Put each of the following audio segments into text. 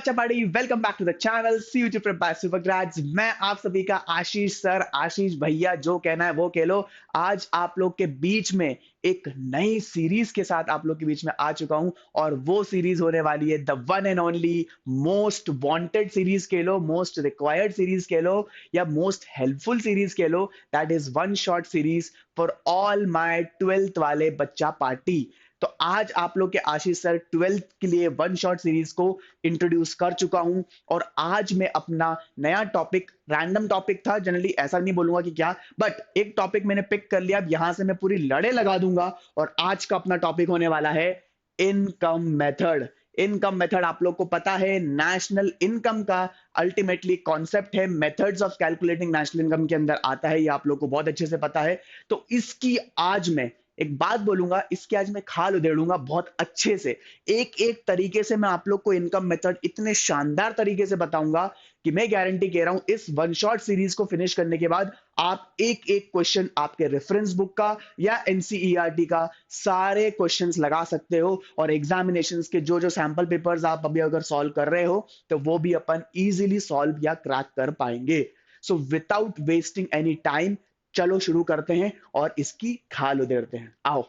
बच्चा party welcome back to the channel see YouTube by Supergrades. मैं आप सभी का आशीष सर, आशीष भैया, जो कहना है वो कह लो। आज आप लोग के बीच में एक नई सीरीज के साथ आप लोग के बीच में आ चुका हूं और वो सीरीज होने वाली है the one and only most wanted series कह लो, मोस्ट रिक्वायर्ड सीरीज कह लो, या मोस्ट हेल्पफुल सीरीज कह लो। That is one shot series for all my 12th वाले बच्चा पार्टी। तो आज आप लोग के आशीष सर 12th के लिए वन शॉट सीरीज को इंट्रोड्यूस कर चुका हूं और आज मैं अपना नया टॉपिक, रैंडम टॉपिक था, जनरली ऐसा नहीं बोलूंगा कि क्या, बट एक टॉपिक मैंने पिक कर लिया। अब यहां से मैं पूरी लड़े लगा दूंगा और आज का अपना टॉपिक होने वाला है इनकम मेथड। इनकम मेथड आप लोग को पता है, नेशनल इनकम का अल्टीमेटली कॉन्सेप्ट है, methods of calculating national income के अंदर आता है, ये आप लोग को बहुत अच्छे से पता है। तो इसकी आज मैं एक बात बोलूंगा, इसकी आज मैं खाल उधेड़ूंगा बहुत अच्छे से। एक एक तरीके से मैं आप लोग को इनकम मेथड इतने शानदार तरीके से बताऊंगा कि मैं गारंटी कह रहा हूं इस वन शॉट सीरीज को फिनिश करने के बाद आप एक एक क्वेश्चन आपके रेफरेंस बुक का या एनसीईआरटी का सारे क्वेश्चंस लगा सकते हो और एग्जामिनेशंस के जो जो सैंपल पेपर्स आप अभी अगर सॉल्व कर रहे हो तो वो भी अपन इजीली सॉल्व या क्रैक कर पाएंगे। So without wasting any time चलो शुरू करते हैं और इसकी खाल उधेड़ते हैं। आओ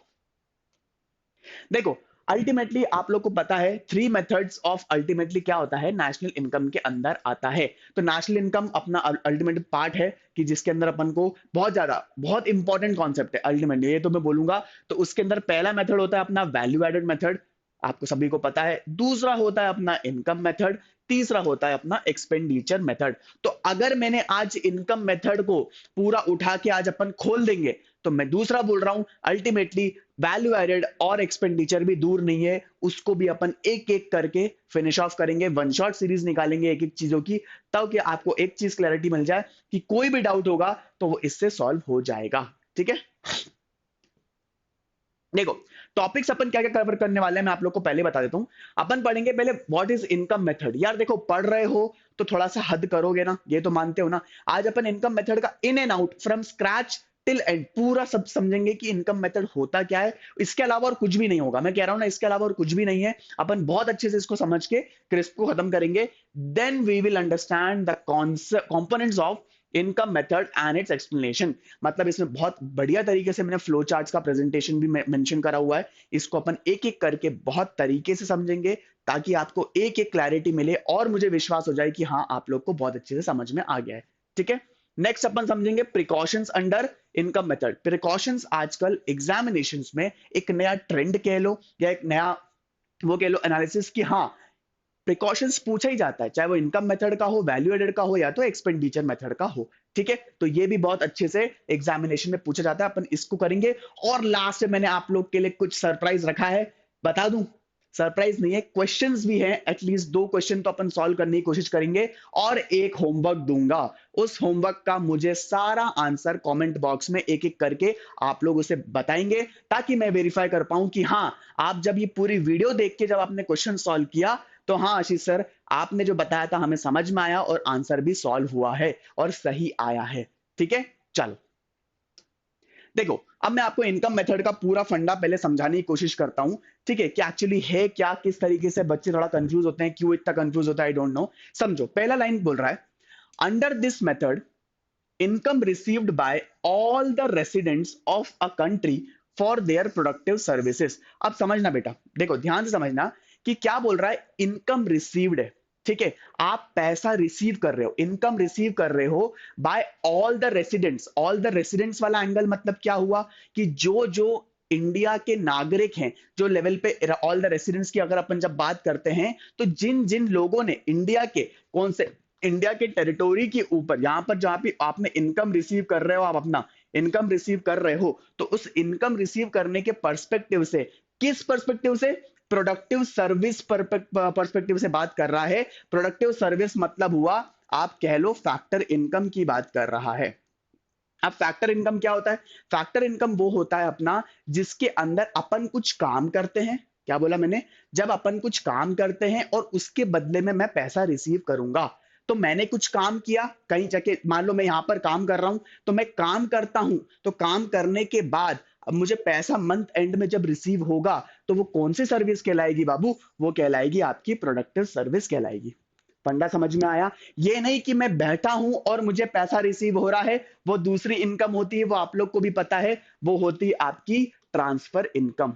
देखो, अल्टीमेटली आप लोग को पता है थ्री मेथड्स ऑफ अल्टीमेटली क्या होता है, नेशनल इनकम के अंदर आता है। तो नेशनल इनकम अपना अल्टीमेट पार्ट है कि जिसके अंदर अपन को बहुत ज्यादा बहुत इंपॉर्टेंट कॉन्सेप्ट है अल्टीमेटली, ये तो मैं बोलूंगा। तो उसके अंदर पहला मेथड होता है अपना वैल्यू एडेड मेथड, आपको सभी को पता है। दूसरा होता है अपना इनकम मेथड, तीसरा होता है अपना एक्सपेंडिचर मेथड। तो अगर मैंने आज इनकम मेथड को पूरा उठा के आज अपन खोल देंगे तो मैं दूसरा बोल रहा हूं अल्टीमेटली वैल्यू एडेड और एक्सपेंडिचर भी दूर नहीं है, उसको भी अपन एक एक करके फिनिश ऑफ करेंगे, वन शॉट सीरीज निकालेंगे एक एक चीजों की, तब कि आपको एक चीज क्लैरिटी मिल जाए कि कोई भी डाउट होगा तो वो इससे सॉल्व हो जाएगा। ठीक है, देखो टॉपिक्स अपन क्या क्या कवर करने वाले हैं मैं आप लोग को पहले बता देता हूं। अपन पढ़ेंगे पहले व्हाट इज इनकम मेथड। यार देखो, पढ़ रहे हो तो थोड़ा सा हद करोगे ना, ये तो मानते हो ना। आज अपन इनकम मेथड का in and out from scratch till and पूरा सब समझेंगे कि इनकम मेथड होता क्या है। इसके अलावा और कुछ भी नहीं होगा, मैं कह रहा हूं ना, इसके अलावा और कुछ भी नहीं है। अपन बहुत अच्छे से इसको समझ के क्रिस्प को खत्म करेंगे। Then we will understand the components of income method and its explanation. मतलब इसमें बहुत बढ़िया तरीके से मैंने फ्लो चार्ट्स का प्रेजेंटेशन भी मेंशन करा हुआ है। इसको अपन एक एक करके बहुत तरीके से समझेंगे ताकि आपको एक एक क्लैरिटी मिले और मुझे विश्वास हो जाए कि हाँ आप लोग को बहुत अच्छे से समझ में आ गया है। ठीक है, नेक्स्ट अपन समझेंगे precautions under income method. Precautions आजकल एग्जामिनेशंस में एक नया ट्रेंड कह लो या एक नया वो कह लो एनालिसिस कि हाँ प्रिकॉशंस पूछा ही जाता है, चाहे वो इनकम मेथड का हो, वैल्यू एडेड का हो या तो एक्सपेंडिचर मेथड का हो। ठीक है, तो ये भी बहुत अच्छे से एग्जामिनेशन में पूछा जाता है, अपन इसको करेंगे। और लास्ट में मैंने आप लोग के लिए कुछ सरप्राइज रखा है, बता दूं, सरप्राइज नहीं है, क्वेश्चंस भी हैं। एटलीस्ट दो क्वेश्चन तो अपन सॉल्व करने की कोशिश करेंगे और एक होमवर्क दूंगा। उस होमवर्क का मुझे सारा आंसर कमेंट बॉक्स में एक एक करके आप लोग उसे बताएंगे ताकि मैं वेरीफाई कर पाऊं कि हाँ आप जब ये पूरी वीडियो देख के जब आपने क्वेश्चन सॉल्व किया तो हाँ आशीष सर आपने जो बताया था हमें समझ में आया और आंसर भी सॉल्व हुआ है और सही आया है। ठीक है, चलो देखो, अब मैं आपको इनकम मेथड का पूरा फंडा पहले समझाने की कोशिश करता हूं। ठीक है, क्या एक्चुअली है क्या, किस तरीके से बच्चे थोड़ा कंफ्यूज होते हैं, क्यों इतना कंफ्यूज होता है, आई डोंट नो। समझो, पहला लाइन बोल रहा है under this method income received by all the residents of a country for their productive services. अब समझना बेटा, देखो ध्यान से समझना कि क्या बोल रहा है, इनकम रिसीव्ड है। ठीक है, आप पैसा रिसीव कर रहे हो, इनकम रिसीव कर रहे हो by all the residents. All the residents वाला एंगल मतलब क्या हुआ कि जो जो इंडिया के नागरिक हैं, जो लेवल पे ऑल द रेसिडेंट्स की अगर अपन जब बात करते हैं तो जिन जिन लोगों ने इंडिया के कौन से इंडिया के टेरिटोरी के ऊपर, यहां पर जहां पे आपने इनकम रिसीव कर रहे हो, आप अपना इनकम रिसीव कर रहे हो, तो उस इनकम रिसीव करने के पर्सपेक्टिव से, किस पर्सपेक्टिव से, प्रोडक्टिव सर्विस पर्सपेक्टिव से बात कर रहा है। प्रोडक्टिव सर्विस मतलब हुआ, आप कह लो फैक्टर इनकम की बात कर रहा है। अब फैक्टर इनकम क्या होता है, फैक्टर इनकम वो होता है अपना जिसके अंदर अपन कुछ काम करते हैं। क्या बोला मैंने, जब अपन कुछ काम करते हैं और उसके बदले में मैं पैसा रिसीव करूंगा। तो मैंने कुछ काम किया कहीं जाके, मान लो मैं यहां पर काम कर रहा हूं, तो मैं काम करता हूं, तो काम करने के बाद अब मुझे पैसा मंथ एंड में जब रिसीव होगा तो वो कौन सी सर्विस कहलाएगी बाबू, वो कहलाएगी आपकी प्रोडक्टिव सर्विस कहलाएगी। फंडा समझ में आया? ये नहीं कि मैं बैठा हूं और मुझे पैसा रिसीव हो रहा है, वो दूसरी इनकम होती है, वो आप लोग को भी पता है, वो होती है आपकी ट्रांसफर इनकम।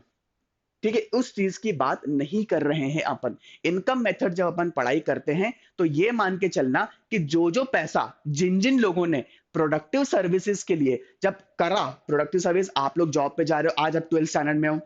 ठीक है, उस चीज की बात नहीं कर रहे हैं अपन। इनकम मेथड जब अपन पढ़ाई करते हैं तो ये मान के चलना कि जो जो पैसा जिन जिन लोगों ने प्रोडक्टिव सर्विसेज के लिए जब करा, प्रोडक्टिव सर्विस, आप लोग जॉब पे जा रहे हो, आज आप 12th स्टैंडर्ड में हो,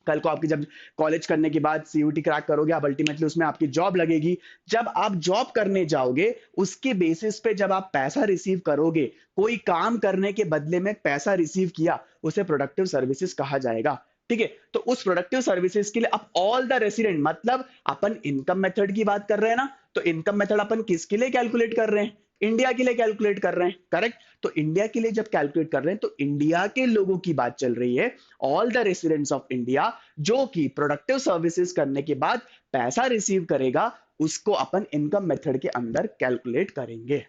कल को आपकी जब कॉलेज करने के बाद सीयूटी क्रैक करोगे, आप अल्टीमेटली उसमें आपकी जॉब लगेगी। जब आप जॉब करने जाओगे, उसके बेसिस पे जब आप पैसा रिसीव करोगे, कोई काम करने के बदले में पैसा रिसीव किया, उसे प्रोडक्टिव सर्विसेज कहा जाएगा। ठीक है, तो उस प्रोडक्टिव सर्विसेज के लिए अब ऑल द रेसिडेंट, मतलब अपन इनकम मेथड की बात कर रहे हैं ना, तो इनकम मेथड अपन किसके लिए कैलकुलेट कर रहे हैं? इंडिया के लिए कैलकुलेट कर रहे हैं, करेक्ट? तो इंडिया के लिए जब कैलकुलेट कर रहे हैं तो इंडिया के लोगों की बात चल रही है, all the residents of India, जो कि प्रोडक्टिव सर्विसेज करने के बाद पैसा रिसीव करेगा, उसको अपन इनकम मेथड के अंदर कैलकुलेट करेंगे।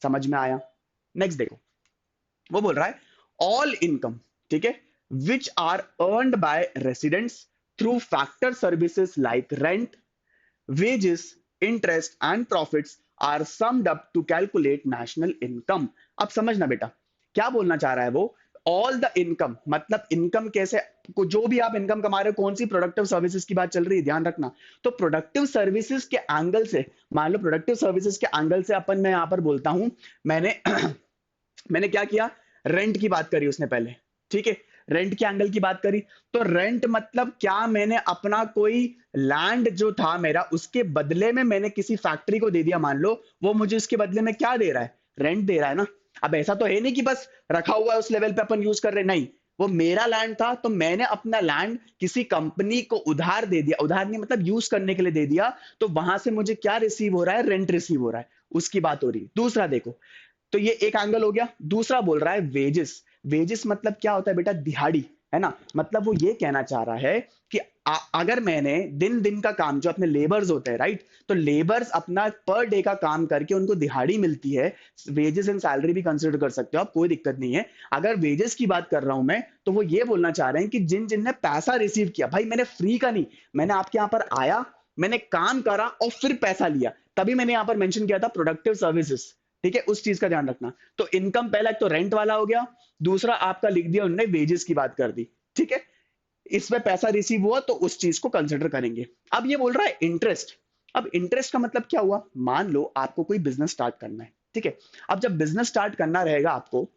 समझ में आया? नेक्स्ट देखो, वो बोल रहा है ऑल इनकम, ठीक है, which are earned by residents through factor services like rent, wages, interest and profits are summed up to calculate national income। अब समझना बेटा, क्या बोलना चाह रहा है वो? ऑल द इनकम, मतलब इनकम कैसे, जो भी आप इनकम कमा रहे हो, कौन सी प्रोडक्टिव सर्विसेज की बात चल रही है, ध्यान रखना। तो प्रोडक्टिव सर्विसेज के एंगल से, मान लो प्रोडक्टिव सर्विसेज के एंगल से अपन, मैं यहां पर बोलता हूं, मैंने मैंने क्या किया, रेंट की बात करी उसने पहले, ठीक है, रेंट के एंगल की बात करी। तो रेंट मतलब क्या, मैंने अपना कोई लैंड जो था मेरा, उसके बदले में मैंने किसी फैक्ट्री को दे दिया, मान लो, वो मुझे उसके बदले में क्या दे रहा है? रेंट दे रहा है ना। अब ऐसा तो है नहीं कि बस रखा हुआ है उस लेवल पे अपन यूज कर रहे, नहीं, वो मेरा लैंड था, तो मैंने अपना लैंड किसी कंपनी को उधार दे दिया, उधार नहीं मतलब यूज करने के लिए दे दिया, तो वहां से मुझे क्या रिसीव हो रहा है? रेंट रिसीव हो रहा है, उसकी बात हो रही है। दूसरा देखो, तो ये एक एंगल हो गया। दूसरा बोल रहा है वेजेस। वेजेस मतलब क्या होता है बेटा? दिहाड़ी, है ना। मतलब वो ये कहना चाह रहा है कि अगर मैंने दिन दिन का काम, जो अपने लेबर्स होते हैं, राइट, तो लेबर्स अपना पर डे का काम करके उनको दिहाड़ी मिलती है, वेजेस एंड सैलरी भी कंसिडर कर सकते हो आप, कोई दिक्कत नहीं है। अगर वेजेस की बात कर रहा हूं मैं, तो वो ये बोलना चाह रहे हैं कि जिन जिन ने पैसा रिसीव किया, भाई मैंने फ्री का नहीं, मैंने आपके यहां पर आया, मैंने काम करा और फिर पैसा लिया, तभी मैंने यहां पर मेंशन किया था प्रोडक्टिव सर्विसेज। ठीक है, उस चीज का ध्यान रखना। तो इनकम पहला एक तो रेंट वाला हो गया, दूसरा आपका लिख दिया उन्होंने वेजेस की बात कर दी। ठीक है, इसमें पैसा रिसीव हुआ तो उस चीज को कंसिडर करेंगे। अब ये बोल रहा है इंटरेस्ट। अब इंटरेस्ट का मतलब क्या हुआ? मान लो आपको कोई बिजनेस स्टार्ट करना है, ठीक है, अब जब बिजनेस स्टार्ट करना रहेगा आपको,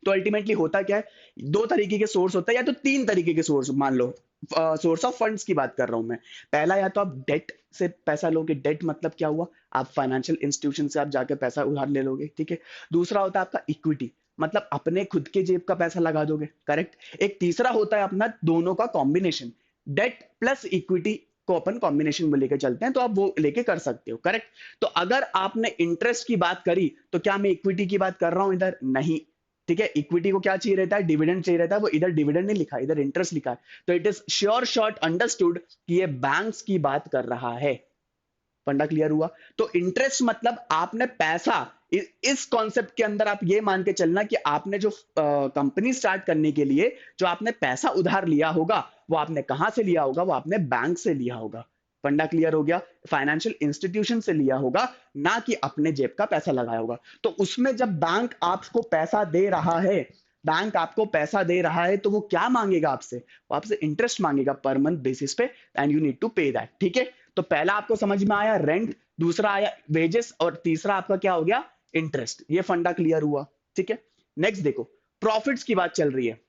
तो अल्टीमेटली होता क्या है, दो तरीके के सोर्स होता है, या तो तीन तरीके के सोर्स, मान लो सोर्स ऑफ फंड्स की बात कर रहा हूं मैं। पहला, या तो आप डेट से पैसा लोगे, डेट मतलब क्या हुआ, आप फाइनेंशियल इंस्टीट्यूशन से आप जाकर पैसा उधार ले लोगे, ठीक है। दूसरा होता है आपका इक्विटी, मतलब अपने खुद के जेब का पैसा लगा दोगे, करेक्ट। एक तीसरा होता है अपना दोनों का कॉम्बिनेशन, डेट प्लस इक्विटी को अपन कॉम्बिनेशन में लेके चलते हैं, तो आप वो लेके कर सकते हो, करेक्ट। तो अगर आपने इंटरेस्ट की बात करी, तो क्या मैं इक्विटी की बात कर रहा हूं इधर? नहीं, ठीक है। इक्विटी को क्या चाहिए रहता है? डिविडेंड चाहिए रहता है, वो इधर डिविडेंड नहीं लिखा है, इधर इंटरेस्ट लिखा है। तो it is sure short understood कि ये बैंक्स की बात कर रहा है। फंडा क्लियर हुआ? तो इंटरेस्ट मतलब आपने पैसा, इस कॉन्सेप्ट के अंदर आप ये मान के चलना कि आपने जो कंपनी स्टार्ट करने के लिए जो आपने पैसा उधार लिया होगा, वो आपने कहां से लिया होगा? वो आपने बैंक से लिया होगा। फंडा क्लियर हो गया? फाइनेंशियल इंस्टीट्यूशन से लिया होगा, ना कि अपने जेब का पैसा लगाया होगा। तो उसमें जब बैंक आपको पैसा दे रहा है, बैंक आपको पैसा दे रहा है, तो वो क्या मांगेगा आपसे? वो आपसे इंटरेस्ट मांगेगा पर मंथ बेसिस पे, एंड यू नीड टू पे दैट। ठीक है, तो पहला आपको समझ में आया रेंट, दूसरा आया वेजेस, और तीसरा आपका क्या हो गया? इंटरेस्ट। ये फंडा क्लियर हुआ? ठीक है, नेक्स्ट देखो, प्रॉफिट्स की बात चल रही है।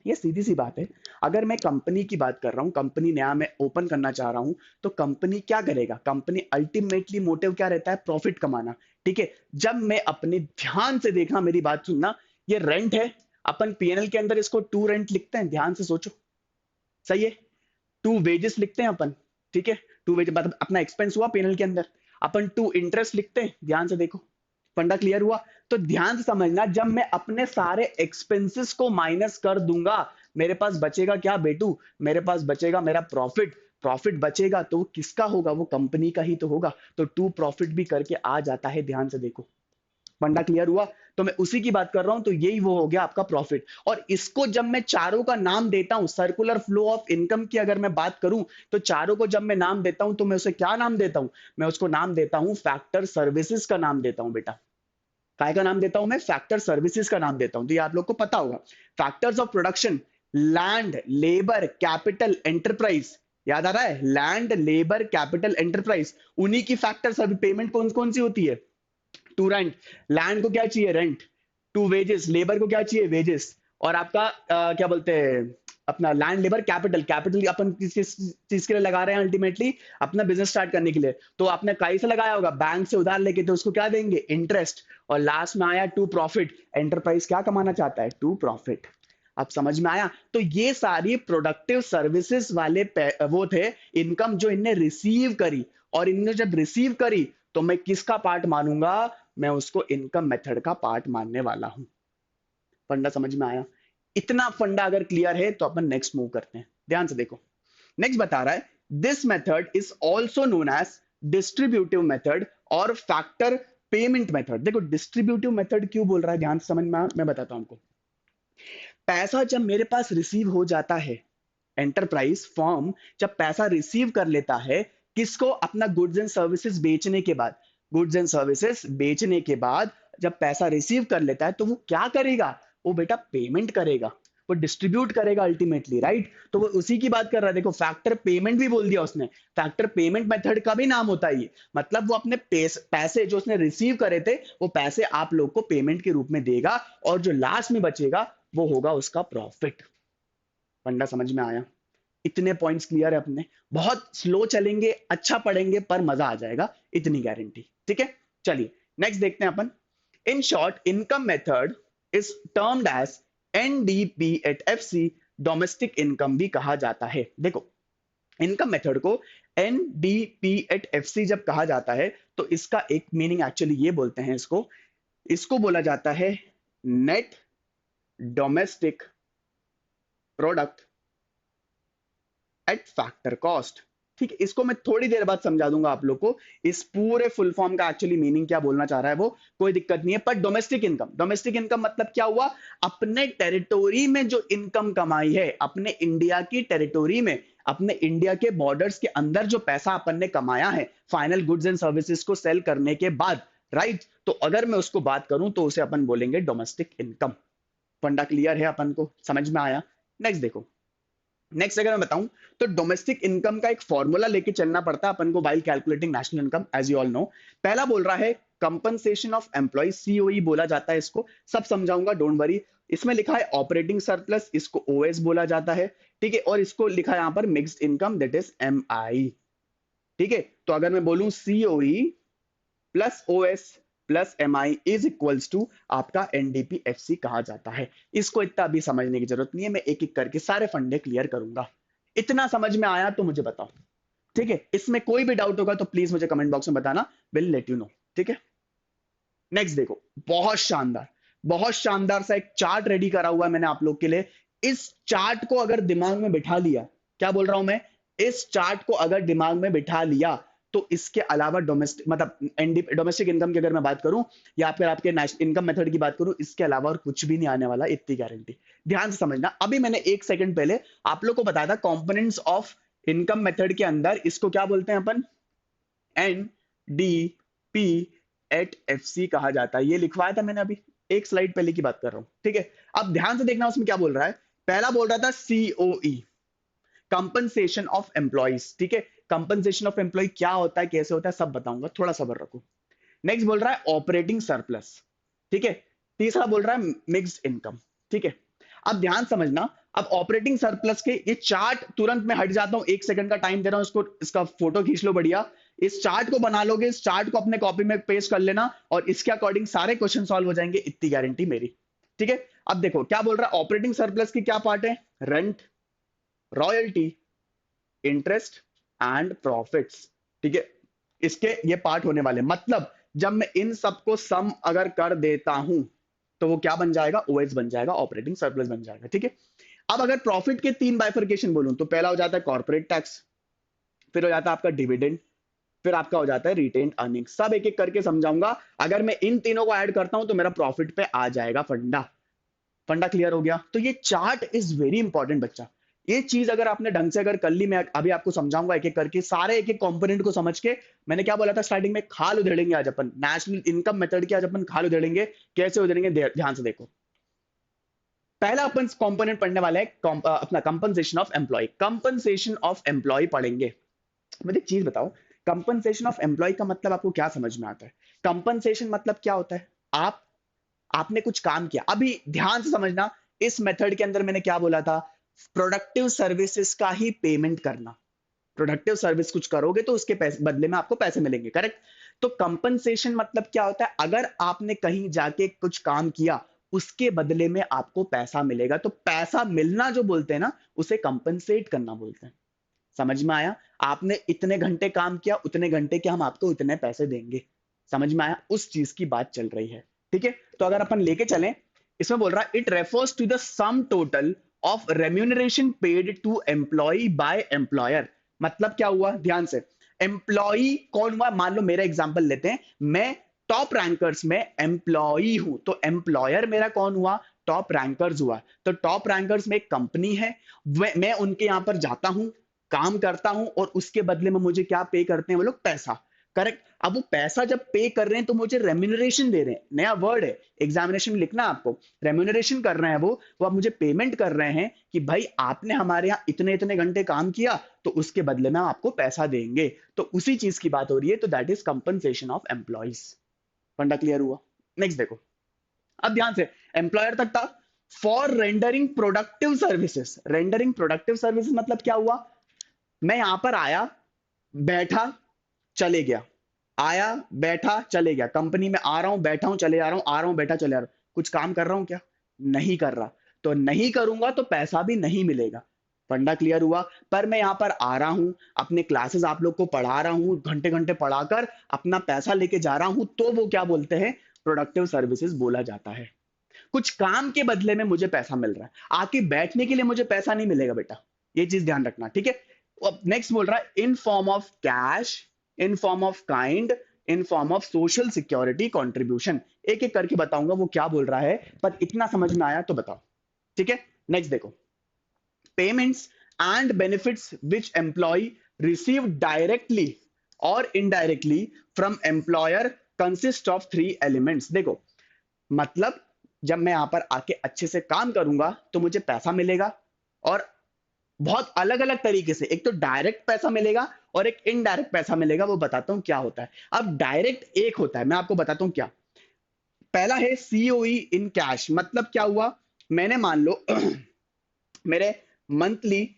ये सीधी सी बात है, अगर मैं कंपनी की बात कर रहा हूं, कंपनी नया मैं ओपन करना चाह रहा हूं, तो कंपनी क्या करेगा? कंपनी अल्टीमेटली मोटिव क्या रहता है? प्रॉफिट कमाना। ठीक है, जब मैं अपने, ध्यान से देखना, मेरी बात सुनना, ये रेंट है, अपन पीएनएल के अंदर इसको टू रेंट लिखते हैं, ध्यान से सोचो, सही है। टू वेजेस लिखते हैं अपन, ठीक है, टू वेज मतलब अपना एक्सपेंस हुआ पीएनएल के अंदर, अपन टू इंटरेस्ट लिखते हैं, ध्यान से देखो। फंडा क्लियर हुआ? तो ध्यान से समझना, जब मैं अपने सारे एक्सपेंसेस को माइनस कर दूंगा, मेरे पास बचेगा क्या बेटू? मेरे पास बचेगा मेरा प्रॉफिट। प्रॉफिट बचेगा तो वो किसका होगा? वो कंपनी का ही तो होगा। तो टू प्रॉफिट भी करके आ जाता है, ध्यान से देखो। फंडा क्लियर हुआ? तो मैं उसी की बात कर रहा हूं, तो यही वो हो गया आपका प्रॉफिट। और इसको जब मैं चारों का नाम देता हूं, सर्कुलर फ्लो ऑफ इनकम की अगर मैं बात करूं, तो चारों को जब मैं नाम देता हूं तो मैं उसे क्या नाम देता हूं? मैं उसको नाम देता हूं फैक्टर सर्विसेज का नाम देता हूं बेटा। काय का नाम देता हूं मैं? फैक्टर सर्विसेज का नाम देता हूं। तो ये आप लोग को पता होगा। Factors of production, land, labour, capital, enterprise. याद आ रहा है? लैंड, लेबर, कैपिटल, एंटरप्राइज, उन्हीं की फैक्टर्स। अभी पेमेंट कौन कौन सी होती है? टू रेंट, लैंड को क्या चाहिए? रेंट। टू वेजेस, लेबर को क्या चाहिए? वेजेस। और आपका क्या बोलते हैं, अपना लैंड, लेबर, कैपिटल। कैपिटल अपन किस किस चीज के लिए लगा रहे हैं? अल्टीमेटली अपना बिजनेस स्टार्ट करने के लिए। तो आपने कहीं से लगाया होगा? बैंक से उधार लेके, तो उसको क्या देंगे? इंटरेस्ट। और लास्ट में आया टू प्रॉफिट। एंटरप्राइज क्या कमाना चाहता है? To profit. अब समझ में आया? तो ये सारी प्रोडक्टिव सर्विसेज वाले वो थे इनकम जो इनने रिसीव करी। और इनने जब रिसीव करी तो मैं किसका पार्ट मानूंगा? मैं उसको इनकम मेथड का पार्ट मानने वाला हूं। फंडा समझ में आया? इतना फंडा अगर क्लियर है तो अपन नेक्स्ट मूव करते हैं। ध्यान से देखो, नेक्स्ट बता रहा है this method is also known as distributive method और फैक्टर पेमेंट मेथड। देखो डिस्ट्रीब्यूटिव मेथड क्यों बोल रहा है, ध्यान से समझ में मैं बताता हूं आपको। पैसा जब मेरे पास रिसीव हो जाता है, एंटरप्राइज फर्म जब पैसा रिसीव कर लेता है, किसको? अपना गुड्स एंड सर्विसेज बेचने के बाद। गुड्स एंड सर्विसेज बेचने के बाद जब पैसा रिसीव कर लेता है तो वो क्या करेगा? वो बेटा पेमेंट करेगा, वो डिस्ट्रीब्यूट करेगा अल्टीमेटली, राइट? तो वो उसी की बात कर रहा है। देखो फैक्टर पेमेंट भी बोल दिया उसने। फैक्टर पेमेंट मेथड का भी नाम होता है ये। मतलब वो अपने पैसे जो उसने रिसीव करे थे, वो पैसे आप लोग को पेमेंट के रूप में देगा, और जो लास्ट में बचेगा वो होगा उसका प्रॉफिट। फंडा समझ में आया? इतने पॉइंट्स क्लियर है अपने। बहुत स्लो चलेंगे, अच्छा पढ़ेंगे, पर मजा आ जाएगा, इतनी गारंटी। ठीक है, चलिए नेक्स्ट देखते हैं अपन। In short income method is termed as NDP at FC, domestic income भी कहा जाता है। देखो इनकम मेथड को एनडीपी एट एफसी जब कहा जाता है तो इसका एक मीनिंग एक्चुअली ये बोलते हैं, इसको इसको बोला जाता है net domestic product at factor cost. ठीक है, इसको मैं थोड़ी देर बाद समझा दूंगा आप लोग को। इस पूरे फुल फॉर्म का एक्चुअली मीनिंग क्या बोलना चाह रहा है वो, कोई दिक्कत नहीं है। पर डोमेस्टिक इनकम, डोमेस्टिक इनकम मतलब क्या हुआ? अपने टेरिटोरी में जो इनकम कमाई है, अपने इंडिया की टेरिटोरी में, अपने इंडिया के बॉर्डर्स के अंदर जो पैसा अपन ने कमाया है फाइनल गुड्स एंड सर्विसेज को सेल करने के बाद, राइट? तो अगर मैं उसको बात करूं तो उसे अपन बोलेंगे डोमेस्टिक इनकम। फंडा क्लियर है? अपन को समझ में आया? नेक्स्ट देखो, नेक्स्ट अगर मैं बताऊं तो डोमेस्टिक इनकम का एक फॉर्मूला लेके चलना पड़ता है अपन को while calculating national income, as you all know. पहला बोल रहा है कंपनसेशन ऑफ एम्प्लॉय, सीओई बोला जाता है इसको, सब समझाऊंगा, डोंट वरी। इसमें लिखा है ऑपरेटिंग सरप्लस, इसको ओएस बोला जाता है। ठीक है, और इसको लिखा है यहां पर mixed income, that is MI. ठीक है, तो अगर मैं बोलूं COE plus OS plus M I is equals to आपका एनडीपीएफसी कहा जाता है। इसको इतना भी समझने की जरूरत नहीं है, मैं एक एक करके सारे फंडे क्लियर करूंगा। इतना समझ में आया तो मुझे बताओ। ठीक है, इसमें कोई भी डाउट होगा तो प्लीज मुझे कमेंट बॉक्स में बताना, विल लेट यू नो। ठीक है, नेक्स्ट देखो, बहुत शानदार, बहुत शानदार सा एक चार्ट रेडी करा हुआ है मैंने आप लोग के लिए। इस चार्ट को अगर दिमाग में बिठा लिया, क्या बोल रहा हूं मैं? इस चार्ट को अगर दिमाग में बिठा लिया तो इसके अलावा डोमेस्टिक मतलब डोमेस्टिक इनकम की अगर मैं बात करूं या फिर आपके नेशनल इनकम मेथड की बात करूं, इसके अलावा और कुछ भी नहीं आने वाला, इतनी गारंटी। ध्यान से समझना, अभी मैंने एक सेकंड पहले आप लोग को बताया था कंपोनेंट्स ऑफ इनकम मेथड के अंदर इसको क्या बोलते हैं अपन? N D P at F C कहा जाता है। ये लिखवाया था मैंने अभी एक स्लाइड पहले की बात कर रहा हूं। ठीक है, अब ध्यान से देखना उसमें क्या बोल रहा है। पहला बोल रहा था सीओई, कंपनसेशन ऑफ एम्प्लॉइज। ठीक है, कंपनसेशन ऑफ एम्प्लॉय क्या होता है, कैसे होता है, सब बताऊंगा, थोड़ा सब्र रखो। नेक्स्ट बोल रहा है ऑपरेटिंग सरप्लस। ठीक है, तीसरा बोल रहा है मिक्स्ड इनकम। ठीक है, अब ध्यान समझना, अब ऑपरेटिंग सरप्लस के ये चार्ट तुरंत मैं हट जाता हूं, एक सेकंड का टाइम दे रहा हूं, इसको इसका फोटो खींच लो बढ़िया। इस चार्ट को बना लोगे, इस चार्ट को अपने कॉपी में पेस्ट कर लेना और इसके अकॉर्डिंग सारे क्वेश्चन सॉल्व हो जाएंगे, इतनी गारंटी मेरी। ठीक है, अब देखो क्या बोल रहा है, ऑपरेटिंग सरप्लस की क्या पार्ट है? Rent, royalty, interest and profits. ठीक है, इसके ये पार्ट होने वाले, मतलब जब मैं इन सबको सम अगर कर देता हूं तो वो क्या बन जाएगा? ओएस बन जाएगा, ऑपरेटिंग सरप्लस बन जाएगा। ठीक है, अब अगर प्रॉफिट के तीन बाइफरकेशन बोलूं तो पहला हो जाता है कॉर्पोरेट टैक्स, फिर हो जाता है आपका डिविडेंड, फिर आपका हो जाता है रिटेन्ड अर्निंग। सब एक एक करके समझाऊंगा। अगर मैं इन तीनों को ऐड करता हूं तो मेरा प्रॉफिट पे आ जाएगा फंडा। फंडा क्लियर हो गया? तो ये चार्ट इज वेरी इंपॉर्टेंट बच्चा। ये चीज अगर आपने ढंग से अगर कर ली, मैं अभी आपको समझाऊंगा एक एक करके सारे एक एक कंपोनेंट को समझ के। मैंने क्या बोला था स्टार्टिंग में, खाल उधेड़ेंगे आज अपन नेशनल इनकम मेथड की। आज अपन खाल उधेड़ेंगे। कैसे उधेड़ेंगे ध्यान से देखो। पहला अपन कंपोनेंट पढ़ने वाला है अपना compensation of employ. Compensation of employ पढ़ेंगे। मुझे एक चीज बताओ, कंपनसेशन ऑफ एम्प्लॉय का मतलब आपको क्या समझ में आता है? कंपनसेशन मतलब क्या होता है? आपने कुछ काम किया। अभी ध्यान से समझना, इस मेथड के अंदर मैंने क्या बोला था? प्रोडक्टिव सर्विसेज का ही पेमेंट करना। प्रोडक्टिव सर्विस कुछ करोगे तो उसके पैसे बदले में आपको पैसे मिलेंगे, करेक्ट? तो कंपनसेशन मतलब क्या होता है? अगर आपने कहीं जाके कुछ काम किया, उसके बदले में आपको पैसा मिलेगा। तो पैसा मिलना जो बोलते हैं ना, उसे कंपनसेट करना बोलते हैं। समझ में आया? आपने इतने घंटे काम किया, उतने घंटे के हम आपको इतने पैसे देंगे। समझ में आया? उस चीज की बात चल रही है। ठीक है? तो अगर अपन लेके चलें, इसमें बोल रहा है it refers to the sum total of remuneration paid to employ by employer. मतलब क्या हुआ? ध्यान से। एम्प्लॉय कौन हुआ? मान लो मेरा एग्जांपल लेते हैं, मैं टॉप रैंकर्स में एम्प्लॉय हूं, तो एम्प्लॉयर मेरा कौन हुआ? टॉप रैंकर्स हुआ। तो टॉप रैंकर्स में एक कंपनी है, मैं उनके यहां पर जाता हूं, काम करता हूं, और उसके बदले में मुझे क्या पे करते हैं वो लोग? पैसा। करेक्ट? अब वो पैसा जब पे कर रहे हैं तो मुझे रेम्यूनरेशन दे रहे हैं। नया वर्ड है, एग्जामिनेशन में लिखना आपको। रेम्यूनरेशन कर रहे हैं वो अब मुझे पेमेंट कर रहे हैं कि भाई आपने हमारे यहाँ इतने इतने घंटे काम किया, तो उसके बदले में हम आपको पैसा देंगे। तो उसी चीज की बात हो रही है। तो that is compensation of employees. फंडा क्लियर हुआ? नेक्स्ट देखो। अब ध्यान से, एम्प्लॉयर तक था। For rendering productive services. Rendering productive services मतलब क्या हुआ? मैं यहां पर आया, बैठा, चले गया। आया, बैठा, चले गया। कंपनी में आ रहा हूं, बैठा हूं, चले जा रहा हूं, आ रहा हूं, बैठा, चले जा रहा हूं। कुछ काम कर रहा हूं क्या? नहीं कर रहा। तो नहीं करूंगा तो पैसा भी नहीं मिलेगा। फंडा क्लियर हुआ? पर मैं यहां पर आ रहा हूं, अपने क्लासेस आप लोग को पढ़ा रहा हूं, घंटे घंटे पढ़ाकर अपना पैसा लेके जा रहा हूं, तो वो क्या बोलते हैं? प्रोडक्टिव सर्विसेज बोला जाता है। कुछ काम के बदले में मुझे पैसा मिल रहा है, आके बैठने के लिए मुझे पैसा नहीं मिलेगा बेटा। ये चीज ध्यान रखना, ठीक है? अब नेक्स्ट बोल रहा है in form of cash, in form of kind, in form of social security contribution. एक एक करके बताऊंगा वो क्या बोल रहा है, पर इतना समझ में आया तो बताओ। ठीक है? नेक्स्ट देखो। Payments and benefits which employ receive directly और indirectly from employer consist of three elements. देखो, मतलब जब मैं यहां पर आके अच्छे से काम करूंगा तो मुझे पैसा मिलेगा, और बहुत अलग अलग तरीके से। एक तो डायरेक्ट पैसा मिलेगा और एक इनडायरेक्ट पैसा मिलेगा। वो बताता हूं क्या होता है। अब डायरेक्ट एक होता है, मैं आपको बताता हूं क्या। पहला है सीओई इन कैश। मतलब क्या हुआ? मैंने मान लो मेरे मंथली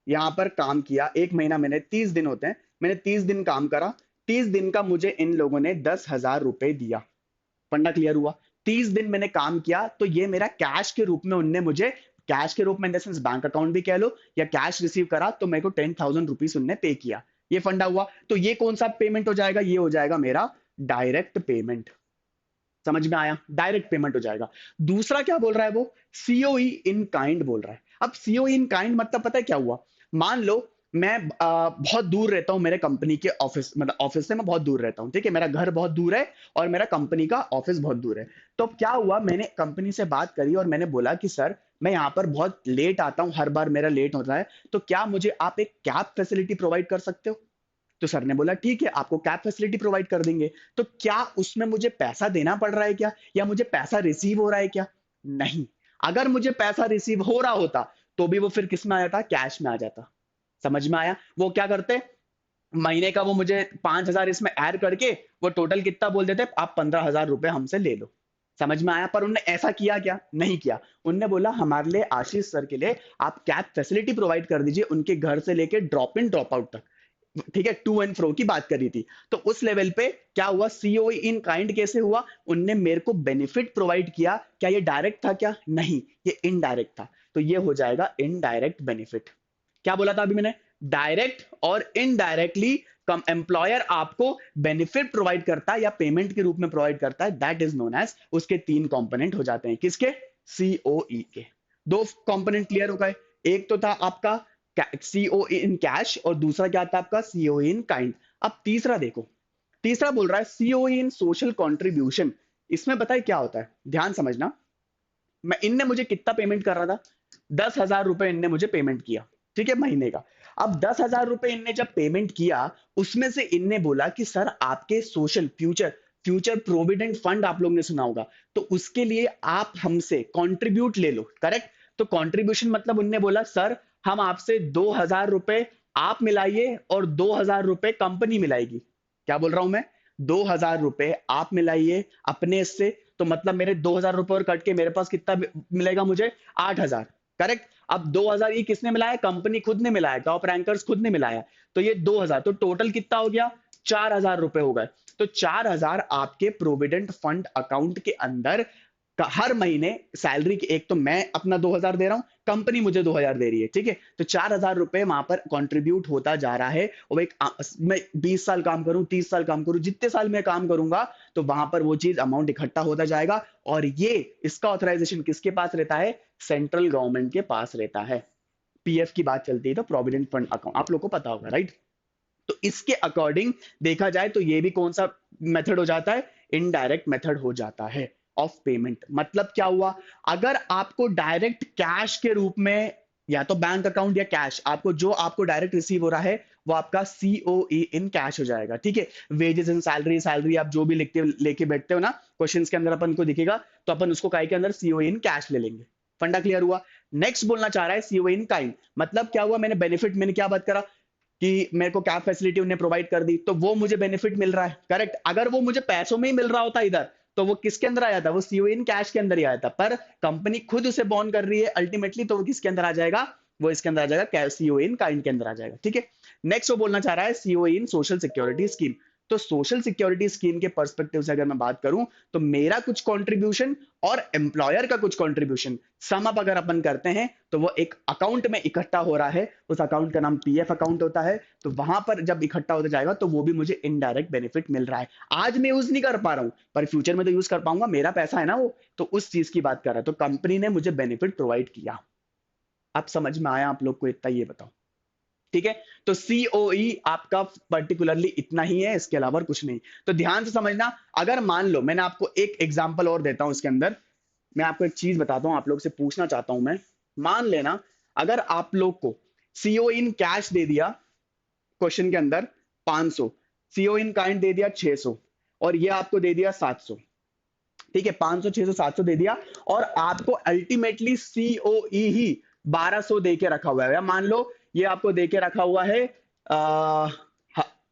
यहां पर काम किया, एक महीना मैंने 30 दिन होते हैं, मैंने 30 दिन काम करा। 30 दिन का मुझे इन लोगों ने 10,000 रुपए दिया। फंडा क्लियर हुआ? 30 दिन मैंने काम किया तो ये मेरा कैश के रूप में उनने मुझे, कैश के रूप में in the sense bank account भी कह लो, या कैश रिसीव करा, तो मेरे को 10,000 रुपीज उनने पे किया। ये फंडा हुआ। तो ये कौन सा पेमेंट हो जाएगा? ये हो जाएगा मेरा डायरेक्ट पेमेंट। समझ में आया? डायरेक्ट पेमेंट हो जाएगा। दूसरा क्या बोल रहा है वो? सीओई इन काइंड बोल रहा है। अब सीओई इन काइंड मतलब पता है क्या हुआ? मान लो मैं बहुत दूर रहता हूं मेरे कंपनी के ऑफिस, मतलब ऑफिस से मैं बहुत दूर रहता हूं, ठीक है? मेरा घर बहुत दूर है और मेरा कंपनी का ऑफिस बहुत दूर है। तो क्या हुआ, मैंने कंपनी से बात करी और मैंने बोला कि सर मैं यहाँ पर बहुत लेट आता हूँ, हर बार मेरा लेट होता है, तो क्या मुझे आप एक कैब फैसिलिटी प्रोवाइड कर सकते हो? तो सर ने बोला ठीक है, आपको कैब फैसिलिटी प्रोवाइड कर देंगे। तो क्या उसमें मुझे पैसा देना पड़ रहा है क्या, या मुझे पैसा रिसीव हो रहा है क्या? नहीं। अगर मुझे पैसा रिसीव हो रहा होता तो भी वो फिर किस में आ जाता? कैश में आ जाता। समझ में आया? वो क्या करते, महीने का वो मुझे 5,000 इसमें ऐड करके वो टोटल कितना बोल देते, आप 15,000 रुपए हमसे ले लो। समझ में आया? पर उनने ऐसा किया क्या? नहीं किया। उनने बोला हमारे लिए, आशीष सर के लिए आप कैब फैसिलिटी प्रोवाइड कर दीजिए, उनके घर से लेके ड्रॉप इन ड्रॉप आउट तक। ठीक है? टू एंड फ्रो की बात करी थी। तो उस लेवल पे क्या हुआ? सीओई इन काइंड कैसे हुआ? उनने मेरे को बेनिफिट प्रोवाइड किया। क्या ये डायरेक्ट था क्या? नहीं, ये इनडायरेक्ट था। तो ये हो जाएगा इनडायरेक्ट बेनिफिट। क्या बोला था अभी मैंने? डायरेक्ट और इनडायरेक्टली कम एम्प्लॉयर आपको बेनिफिट प्रोवाइड करता है या पेमेंट के रूप में प्रोवाइड करता है, दैट इज नोन एज, उसके तीन कंपोनेंट हो जाते हैं। किसके? सीओई के। दो कंपोनेंट क्लियर हो गए। एक तो था आपका सीओ इन कैश और दूसरा क्या था आपका? CO in kind. अब तीसरा देखो, तीसरा बोल रहा है सीओई इन सोशल कंट्रीब्यूशन। इसमें बताए क्या होता है, ध्यान समझना। मैं इनने मुझे कितना पेमेंट कर रहा था, 10,000 रुपए इनने मुझे पेमेंट किया, ठीक है, महीने का। अब 10,000 रुपए इनने जब पेमेंट किया, उसमें से इनने बोला कि सर आपके social future future provident fund आप लोग ने सुना होगा, तो उसके लिए आप हमसे कंट्रीब्यूट ले लो, करेक्ट। तो कंट्रीब्यूशन मतलब उनने बोला सर हम आपसे 2,000 रुपए आप मिलाइए और 2,000 रुपए कंपनी मिलाएगी। क्या बोल रहा हूं मैं, 2,000 रुपए आप मिलाइए अपने से, तो मतलब मेरे 2,000 रुपए और कट के मेरे पास कितना मिलेगा मुझे, 8,000, करेक्ट। अब 2,000 ये किसने मिलाया, कंपनी खुद ने मिलाया, टॉप रैंकर्स खुद ने मिलाया, तो ये 2,000, तो टोटल कितना हो गया, 4,000 रुपए हो गए। तो 4,000 आपके प्रोविडेंट फंड अकाउंट के अंदर हर महीने सैलरी की, एक तो मैं अपना 2,000 दे रहा हूं, कंपनी मुझे 2,000 दे रही है, ठीक है। तो 4,000 रुपए वहां पर कंट्रीब्यूट होता जा रहा है। और मैं 20 साल काम करूं, 30 साल काम करूं, जितने साल मैं काम करूंगा, तो वहां पर वो चीज अमाउंट इकट्ठा होता जाएगा। और ये इसका ऑथराइजेशन किसके पास रहता है, सेंट्रल गवर्नमेंट के पास रहता है। पीएफ की बात चलती है तो प्रोविडेंट फंड अकाउंट आप लोग को पता होगा, राइट। तो इसके अकॉर्डिंग देखा जाए तो ये भी कौन सा मेथड हो जाता है, इनडायरेक्ट मेथड हो जाता है ऑफ पेमेंट। मतलब क्या हुआ, अगर आपको डायरेक्ट कैश के रूप में, या तो बैंक अकाउंट या कैश, आपको जो आपको डायरेक्ट रिसीव हो रहा है वो आपका सीओई इन कैश हो जाएगा, ठीक है। वेजेस इन सैलरी, सैलरी आप जो भी लिखते लेके बैठते हो ना, क्वेश्चंस के अंदर अपन को दिखेगा, तो अपन उसको काय के अंदर सीओई इन कैश ले लेंगे। फंडा क्लियर हुआ। नेक्स्ट बोलना चाह रहा है सीओई इन काइंड। मतलब क्या हुआ, मैंने बेनिफिट, मैंने क्या बात करा कि मेरे को कैब फैसिलिटी उन्हें प्रोवाइड कर दी, तो वो मुझे बेनिफिट मिल रहा है, करेक्ट। अगर वो मुझे पैसों में ही मिल रहा होता इधर, तो वो किसके अंदर आया था, वो सीओ इन कैश के अंदर ही आया था। पर कंपनी खुद उसे बॉन्ड कर रही है अल्टीमेटली, तो वो किसके अंदर आ जाएगा, वो इसके अंदर आ जाएगा, सीओ इन काइंड के अंदर आ जाएगा, ठीक है। नेक्स्ट वो बोलना चाह रहा है सीओ इन सोशल सिक्योरिटी स्कीम। तो सोशल सिक्योरिटी स्कीम के पर्सपेक्टिव से अगर मैं बात करूं, तो मेरा कुछ कंट्रीब्यूशन और एम्प्लॉयर का कुछ कंट्रीब्यूशन सम अप अगर अपन करते हैं, तो वो एक अकाउंट में इकट्ठा हो रहा है। उस अकाउंट का नाम पीएफ अकाउंट होता है। तो वहां पर जब इकट्ठा होता जाएगा, तो वो भी मुझे इनडायरेक्ट बेनिफिट मिल रहा है। आज मैं यूज नहीं कर पा रहा हूं, पर फ्यूचर में तो यूज कर पाऊंगा, मेरा पैसा है ना वो, तो उस चीज की बात कर रहा है। तो कंपनी ने मुझे बेनिफिट प्रोवाइड किया। अब समझ में आया आप लोग को इतना, ये बताओ, ठीक है। तो सीओई आपका पर्टिकुलरली इतना ही है, इसके अलावा कुछ नहीं। तो ध्यान से समझना। अगर मान लो, मैंने आपको एक एग्जांपल और देता हूं इसके अंदर, मैं आपको एक चीज बताता हूं, आप लोग से पूछना चाहता हूं मैं। मान लेना अगर आप लोग को सीओ इन कैश दे दिया क्वेश्चन के अंदर 500, सीओ इन काइंड दे दिया 600, और ये आपको दे दिया 700, ठीक है। 500, 600, 700 दे दिया, और आपको अल्टीमेटली सीओई ही 1200 दे के रखा हुआ है। या मान लो ये आपको दे के रखा हुआ है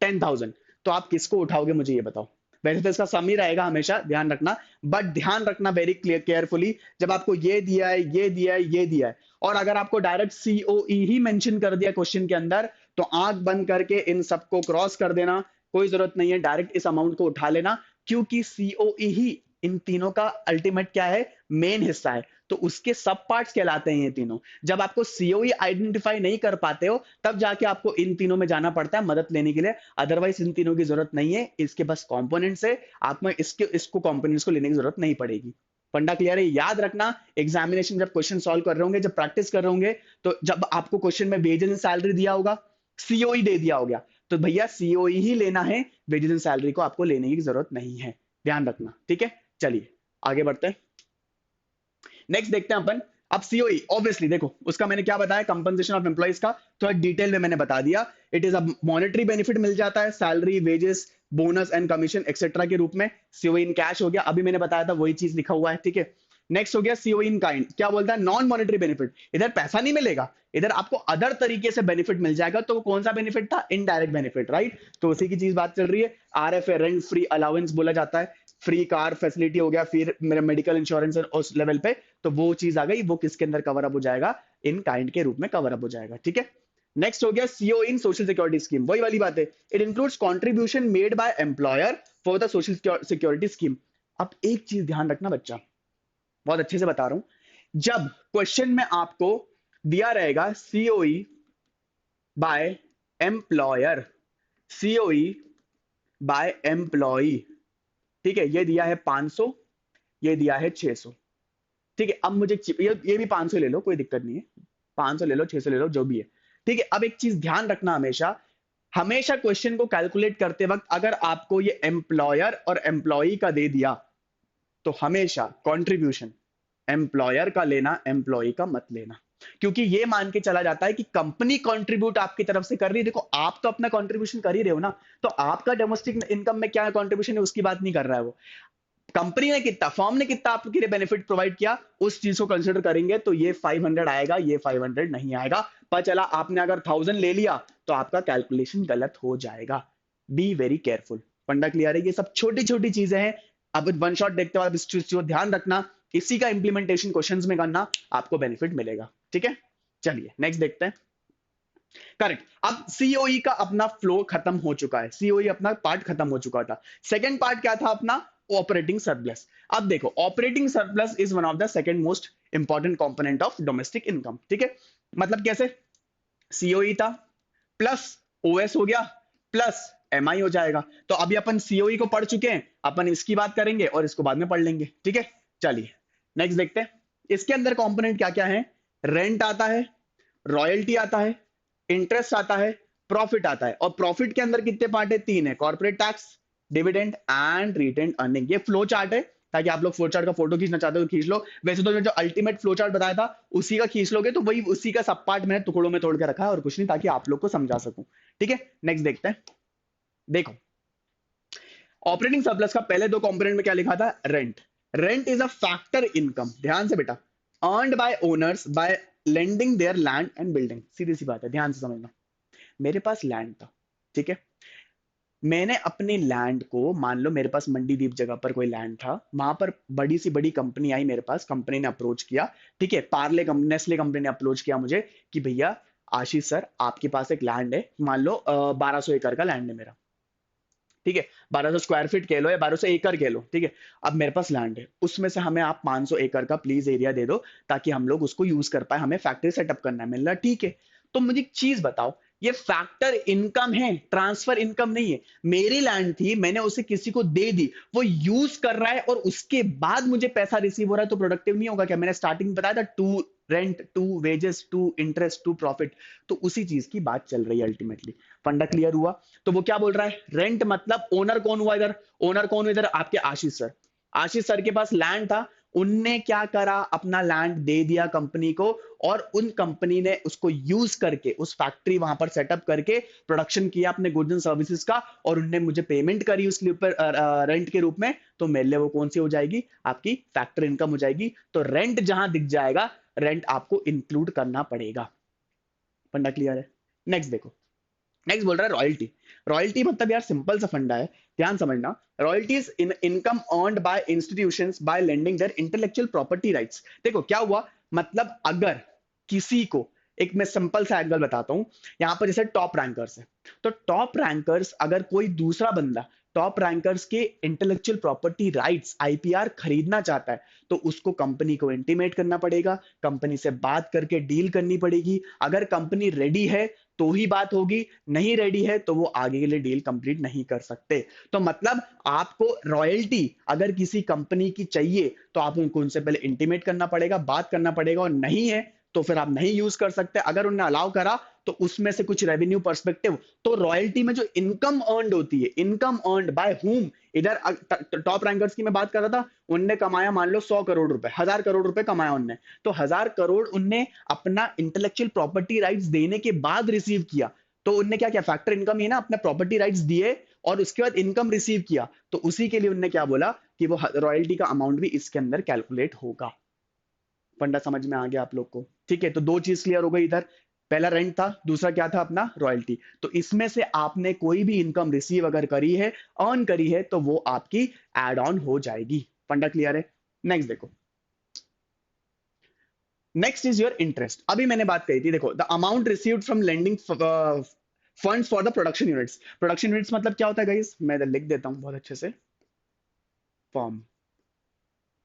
10,000, तो आप किसको उठाओगे मुझे ये बताओ। वैसे तो इसका सम ही रहेगा हमेशा, ध्यान रखना, बट ध्यान रखना वेरी क्लियर केयरफुली, जब आपको ये दिया है, ये दिया है, ये दिया है, और अगर आपको डायरेक्ट सीओई ही मेंशन कर दिया क्वेश्चन के अंदर, तो आंख बंद करके इन सबको क्रॉस कर देना, कोई जरूरत नहीं है, डायरेक्ट इस अमाउंट को उठा लेना, क्योंकि सीओई ही इन तीनों का अल्टीमेट क्या है, मेन हिस्सा है। तो उसके सब पार्ट्स कहलाते हैं ये तीनों। जब आपको सीओई आइडेंटिफाई नहीं कर पाते हो, तब जाके आपको इन तीनों में जाना पड़ता है मदद लेने के लिए, अदरवाइज इन तीनों की जरूरत नहीं है। इसके बस कंपोनेंट्स है, आप में इसको कंपोनेंट्स को लेने की जरूरत नहीं पड़ेगी। फंडा क्लियर है, याद रखना। एग्जामिनेशन जब क्वेश्चन सॉल्व कर रहे होंगे, जब प्रैक्टिस कर रहे होंगे, तो जब आपको क्वेश्चन में वेजेस एंड सैलरी दिया होगा, सीओई दे दिया होगा, तो भैया सीओई ही लेना है, वेजेस एंड सैलरी को आपको लेने की जरूरत नहीं है, ध्यान रखना, ठीक है। चलिए आगे बढ़ते हैं, नेक्स्ट देखते हैं अपन। अब सीओई ऑब्वियसली देखो, उसका मैंने क्या बताया, कंपनसेशन ऑफ एम्प्लॉइज का थोड़ा डिटेल में मैंने बता दिया। It is a monetary benefit मिल जाता है, salary, wages, bonus and commission etcetera के रूप में। सीओई इन कैश हो गया, अभी मैंने बताया था वही चीज लिखा हुआ है, ठीक है। नेक्स्ट हो गया सीओई इन काइंड। क्या बोलता है, नॉन मॉनेटरी बेनिफिट। इधर पैसा नहीं मिलेगा, इधर आपको अदर तरीके से बेनिफिट मिल जाएगा। तो कौन सा बेनिफिट था, इनडायरेक्ट बेनिफिट, राइट। तो उसी की चीज बात चल रही है। आरएफए, रेंट फ्री अलाउंस बोला जाता है, फ्री कार फैसिलिटी हो गया, फिर मेरा मेडिकल इंश्योरेंस उस लेवल पे, तो वो चीज आ गई, वो किसके अंदर कवर अप हो जाएगा, इन काइंड के रूप में कवर अप हो जाएगा, ठीक है। नेक्स्ट हो गया सीओ इन सोशल सिक्योरिटी स्कीम, वही वाली बात है। It includes contribution made by employer for the social security scheme. अब एक चीज ध्यान रखना बच्चा, बहुत अच्छे से बता रहा हूं, जब क्वेश्चन में आपको दिया रहेगा COE by employer, COE by employee, ठीक है, ये दिया है 500, ये दिया है 600, ठीक है। अब मुझे ये भी 500 ले लो, कोई दिक्कत नहीं है, 500 ले लो, 600 ले लो, जो भी है, ठीक है। अब एक चीज ध्यान रखना हमेशा, हमेशा क्वेश्चन को कैलकुलेट करते वक्त अगर आपको ये एम्प्लॉयर और एम्प्लॉई का दे दिया तो हमेशा कंट्रीब्यूशन एम्प्लॉयर का लेना, एम्प्लॉई का मत लेना, क्योंकि ये मान के चला जाता है कि कंपनी कंट्रीब्यूट आपकी तरफ से कर रही है। देखो आप तो अपना कंट्रीब्यूशन कर ही रहे हो ना, तो आपका डोमेस्टिक इनकम में क्या कंट्रीब्यूशन है उसकी बात नहीं कर रहा है वो। कंपनी ने कितना, फर्म ने कितना आपके लिए बेनिफिट प्रोवाइड किया, उस चीज को कंसिडर करेंगे। तो ये 500 आएगा, ये 500 नहीं आएगा। पता चला आपने अगर 1000 ले लिया तो आपका कैलकुलेशन गलत हो जाएगा। Be very careful. फंडा क्लियर है? ये सब छोटी छोटी चीजें हैं। अब वन शॉट देखते हो आप, इस चीज को ध्यान रखना, इसी का इंप्लीमेंटेशन क्वेश्चंस में करना, आपको बेनिफिट मिलेगा। ठीक है, चलिए नेक्स्ट देखते हैं। करेक्ट। अब सीओई का अपना फ्लो खत्म हो चुका है, सीओई अपना पार्ट खत्म हो चुका था। सेकंड पार्ट क्या था अपना? Operating surplus. अब देखो, operating surplus is one of the second most important component of domestic income. ठीक है, मतलब कैसे? सीओई था प्लस ओएस हो गया प्लस एमआई हो जाएगा। तो अभी अपन सीओई को पढ़ चुके हैं, अपन इसकी बात करेंगे और इसको बाद में पढ़ लेंगे। ठीक है, चलिए नेक्स्ट देखते हैं। इसके अंदर कंपोनेंट क्या क्या है? रेंट आता है, रॉयल्टी आता है, इंटरेस्ट आता है, प्रॉफिट आता है। और प्रॉफिट के अंदर कितने पार्ट है? 3 है, corporate tax, dividend and retain earning. ये फ्लो चार्ट है, ताकि आप लोग फ्लो चार्ट का फोटो खींचना चाहते हो तो खींच लो। वैसे तो जो अल्टीमेट फ्लो चार्ट बताया था उसी का खींच लोगे तो वही उसी का सब पार्ट मैंने टुकड़ों में तोड़ के रखा है और कुछ नहीं, ताकि आप लोग को समझा सकूं। ठीक है, नेक्स्ट देखते हैं। देखो, ऑपरेटिंग सरप्लस का पहले दो कंपोनेंट में क्या लिखा था? Rent. Rent is a factor income, ध्यान से बेटा, earned by owners by lending their land and building. सीधी सी बात है, ध्यान से समझना। मेरे पास लैंड था, ठीक है, मैंने अपने लैंड को, मान लो मेरे पास मंडीदीप जगह पर कोई लैंड था, वहां पर बड़ी सी बड़ी कंपनी आई मेरे पास, कंपनी ने अप्रोच किया। ठीक है, पार्ले नेस्ले कंपनी ने अप्रोच किया मुझे कि भैया आशीष सर आपके पास एक लैंड है, मान लो 1200 एकड़ का लैंड है मेरा। ठीक है, 1200 स्क्वायर फीट कह लो या 1200 एकड़ कह लो। ठीक है, अब मेरे पास लैंड है, उसमें से हमें आप 500 एकड़ का प्लीज एरिया दे दो ताकि हम लोग उसको यूज कर पाए, हमें फैक्ट्री सेटअप करना है। मिल रहा? ठीक है, तो मुझे एक चीज बताओ, ये फैक्टर इनकम है, ट्रांसफर इनकम नहीं है। मेरी लैंड थी, मैंने उसे किसी को दे दी, वो यूज कर रहा है और उसके बाद मुझे पैसा रिसीव हो रहा है, तो प्रोडक्टिव नहीं होगा क्या? मैंने स्टार्टिंग में बताया था, to rent, to wages, to interest, to profit. तो उसी चीज की बात चल रही है अल्टीमेटली। फंडा क्लियर हुआ? तो वो क्या बोल रहा है? रेंट मतलब ओनर कौन हुआ इधर? ओनर कौन हुआ इधर? आपके आशीष सर। आशीष सर के पास लैंड था, उनने क्या करा? अपना लैंड दे दिया कंपनी को, और उन कंपनी ने उसको यूज करके, उस फैक्ट्री वहां पर सेटअप करके प्रोडक्शन किया अपने गुड्स एंड सर्विसेज का, और उनने मुझे पेमेंट करी उसके ऊपर रेंट के रूप में। तो मेरे लिए वो कौन सी हो जाएगी? आपकी फैक्टर इनकम हो जाएगी। तो रेंट जहां दिख जाएगा, रेंट आपको इंक्लूड करना पड़ेगा। फंडा क्लियर है? नेक्स्ट देखो, नेक्स्ट बोल रहा है रॉयल्टी। रॉयल्टी मतलब यार सिंपल सा फंडा है, ध्यान समझना। Royalties in income earned by institutions by lending their intellectual property rights. देखो क्या हुआ, मतलब अगर किसी को, एक मैं सिंपल सा एंगल बताता हूं, यहां पर जैसे टॉप रैंकर्स है, तो टॉप रैंकर्स अगर कोई दूसरा बंदा टॉप रैंकर्स के इंटेलेक्चुअल प्रॉपर्टी राइट्स आईपीआर खरीदना चाहता है, तो उसको कंपनी को इंटीमेट करना पड़ेगा, कंपनी से बात करके डील करनी पड़ेगी। अगर कंपनी रेडी है तो ही बात होगी, नहीं रेडी है तो वो आगे के लिए डील कंप्लीट नहीं कर सकते। तो मतलब आपको रॉयल्टी अगर किसी कंपनी की चाहिए तो आप उनको उनसे पहले इंटीमेट करना पड़ेगा, बात करना पड़ेगा, और नहीं है तो फिर आप नहीं यूज कर सकते। अगर उन्होंने अलाउ करा तो उसमें से कुछ रेवेन्यू पर्सपेक्टिव, तो रॉयल्टी में जो इनकम अर्नड होती है, इनकम अर्नड बाय हुम, इधर टॉप रैंकर्स की मैं बात कर रहा था, उनने कमाया मान लो 100 करोड़ रुपए, 1000 करोड़ रुपए कमाया उनने, तो 1000 करोड़ उनने अपना इंटेलेक्चुअल प्रॉपर्टी राइट्स देने के बाद रिसीव किया। तो उनने क्या किया? फैक्टर इनकम ही ना, अपने प्रॉपर्टी राइट्स दिए और उसके बाद इनकम रिसीव किया, तो उसी के लिए उनने क्या बोला कि वो रॉयल्टी का अमाउंट भी इसके अंदर कैलकुलेट होगा। फंडा समझ में आ गया आप लोग को? ठीक है, तो दो चीज क्लियर हो गई इधर, पहला रेंट था, दूसरा क्या था? अपना रॉयल्टी। तो इसमें से आपने कोई भी इनकम रिसीव अगर करी है, अर्न करी है, तो वो आपकी एड ऑन हो जाएगी। फंडा क्लियर है? नेक्स्ट देखो, नेक्स्ट इज योर इंटरेस्ट। अभी मैंने बात कही थी, देखो, the amount received from lending funds for the production units. Production units मतलब क्या होता है गाइस? मैं इधर लिख देता हूं बहुत अच्छे से, फर्म।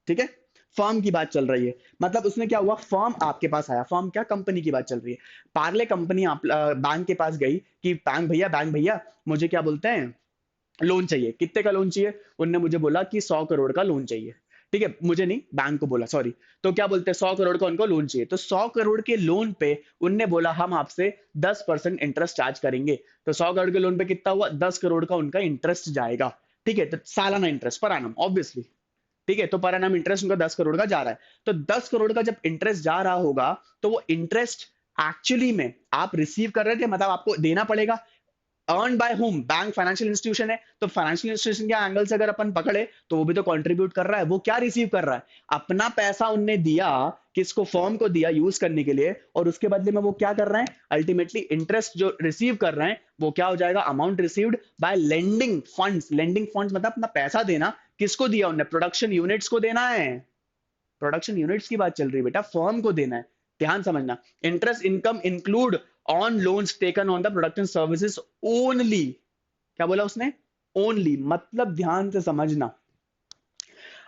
ठीक है, फर्म की बात चल रही है, मतलब उसमें क्या हुआ, फर्म आपके पास आया, फर्म क्या? कंपनी की बात चल रही है। पार्ले कंपनी आप बैंक के पास गई कि बैंक भैया मुझे क्या बोलते हैं, लोन चाहिए। कितने का लोन चाहिए? उनने मुझे बोला कि 100 करोड़ का लोन चाहिए। ठीक है, मुझे नहीं, बैंक को बोला, सॉरी। तो क्या बोलते हैं, 100 करोड़ का उनको लोन चाहिए, तो 100 करोड़ के लोन पे उनने बोला हम आपसे 10% इंटरेस्ट चार्ज करेंगे। तो 100 करोड़ के लोन पे कितना हुआ, 10 करोड़ का उनका इंटरेस्ट जाएगा। ठीक है, तो सालाना इंटरेस्ट पर एनम ऑब्वियसली। ठीक है, तो पर एनम इंटरेस्ट उनका 10 करोड़ का जा रहा है। तो 10 करोड़ का जब इंटरेस्ट जा रहा होगा, तो वो इंटरेस्ट एक्चुअली में आप रिसीव कर रहे थे, मतलब आपको देना पड़ेगा। Earn by home, bank financial institution है, तो फाइनेंशियल इंस्टीट्यूशन के एंगल से अगर अपन पकड़े तो वो भी तो कंट्रीब्यूट कर रहा है। वो क्या रिसीव कर रहा है, अपना पैसा उनने दिया, किसको, फर्म को दिया यूज करने के लिए, और उसके बदले में वो क्या कर रहे हैं, अल्टीमेटली इंटरेस्ट जो रिसीव कर रहे हैं वो क्या हो जाएगा, amount received by lending funds. Lending funds मतलब अपना पैसा देना, किसको दिया उन्होंने, प्रोडक्शन यूनिट्स को देना है। प्रोडक्शन यूनिट्स की बात चल रही है बेटा, फर्म को देना है, ध्यान समझना। Interest income include on loans taken on the product and services only. क्या बोला उसने, ओनली, मतलब ध्यान से समझना,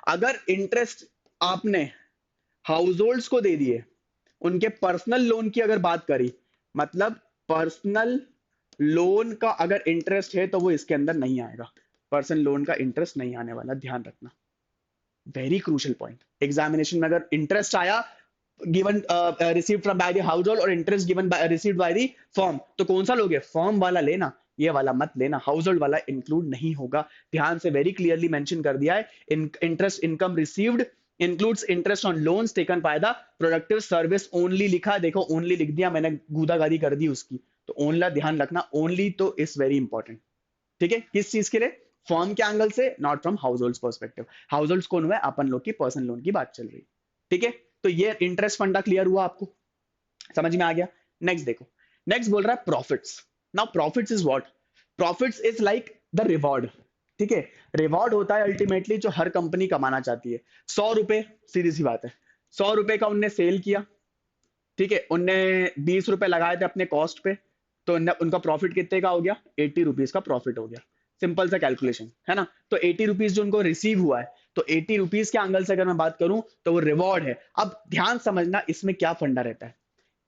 अगर इंटरेस्ट आपने हाउस होल्ड्स को दे दिए, उनके पर्सनल लोन की अगर बात करी, मतलब पर्सनल लोन का अगर इंटरेस्ट है तो वो इसके अंदर नहीं आएगा, पर्सनल लोन का इंटरेस्ट नहीं आने वाला, ध्यान रखना, वेरी क्रूशियल पॉइंट। एग्जामिनेशन में अगर इंटरेस्ट आया given received from by the household और interest given received by the firm, तो कौन सा लोगे, फर्म वाला लेना, ये वाला मत लेना, हाउस होल्ड वाला इंक्लूड नहीं होगा। ध्यान से वेरी क्लियरली मेंशन कर दिया है, interest income received includes interest on loans taken by the productive service only, लिखा है, देखो ओनली लिख दिया मैंने, गूदागादी कर दी उसकी, तो ओनला ध्यान रखना, ओनली तो इज वेरी इंपॉर्टेंट। ठीक है, किस चीज के लिए, फर्म के एंगल से, not from house hold perspective. House hold कौन हुआ, अपन लोग की पर्सनल लोन की बात चल रही है। ठीक है, तो ये इंटरेस्ट फंडा क्लियर हुआ, आपको समझ में आ गया। नेक्स्ट देखो, नेक्स्ट बोल रहा है profits. Now profits is what, profits is like the reward. ठीक है, रिवॉर्ड होता है अल्टीमेटली जो हर कंपनी कमाना चाहती है। 100 रुपए, सीधी सी बात है, 100 रुपए का उनने सेल किया, ठीक है, उनने 20 रुपए लगाए थे अपने कॉस्ट पे, तो उनका प्रॉफिट कितने का हो गया, 80 रुपीज का प्रॉफिट हो गया। सिंपल सा कैलकुलेशन है ना। तो 80 रुपीज जो उनको रिसीव हुआ है, तो 80 रुपीज के एंगल से अगर मैं बात करूं तो वो रिवॉर्ड है। अब ध्यान समझना इसमें क्या फंडा रहता है,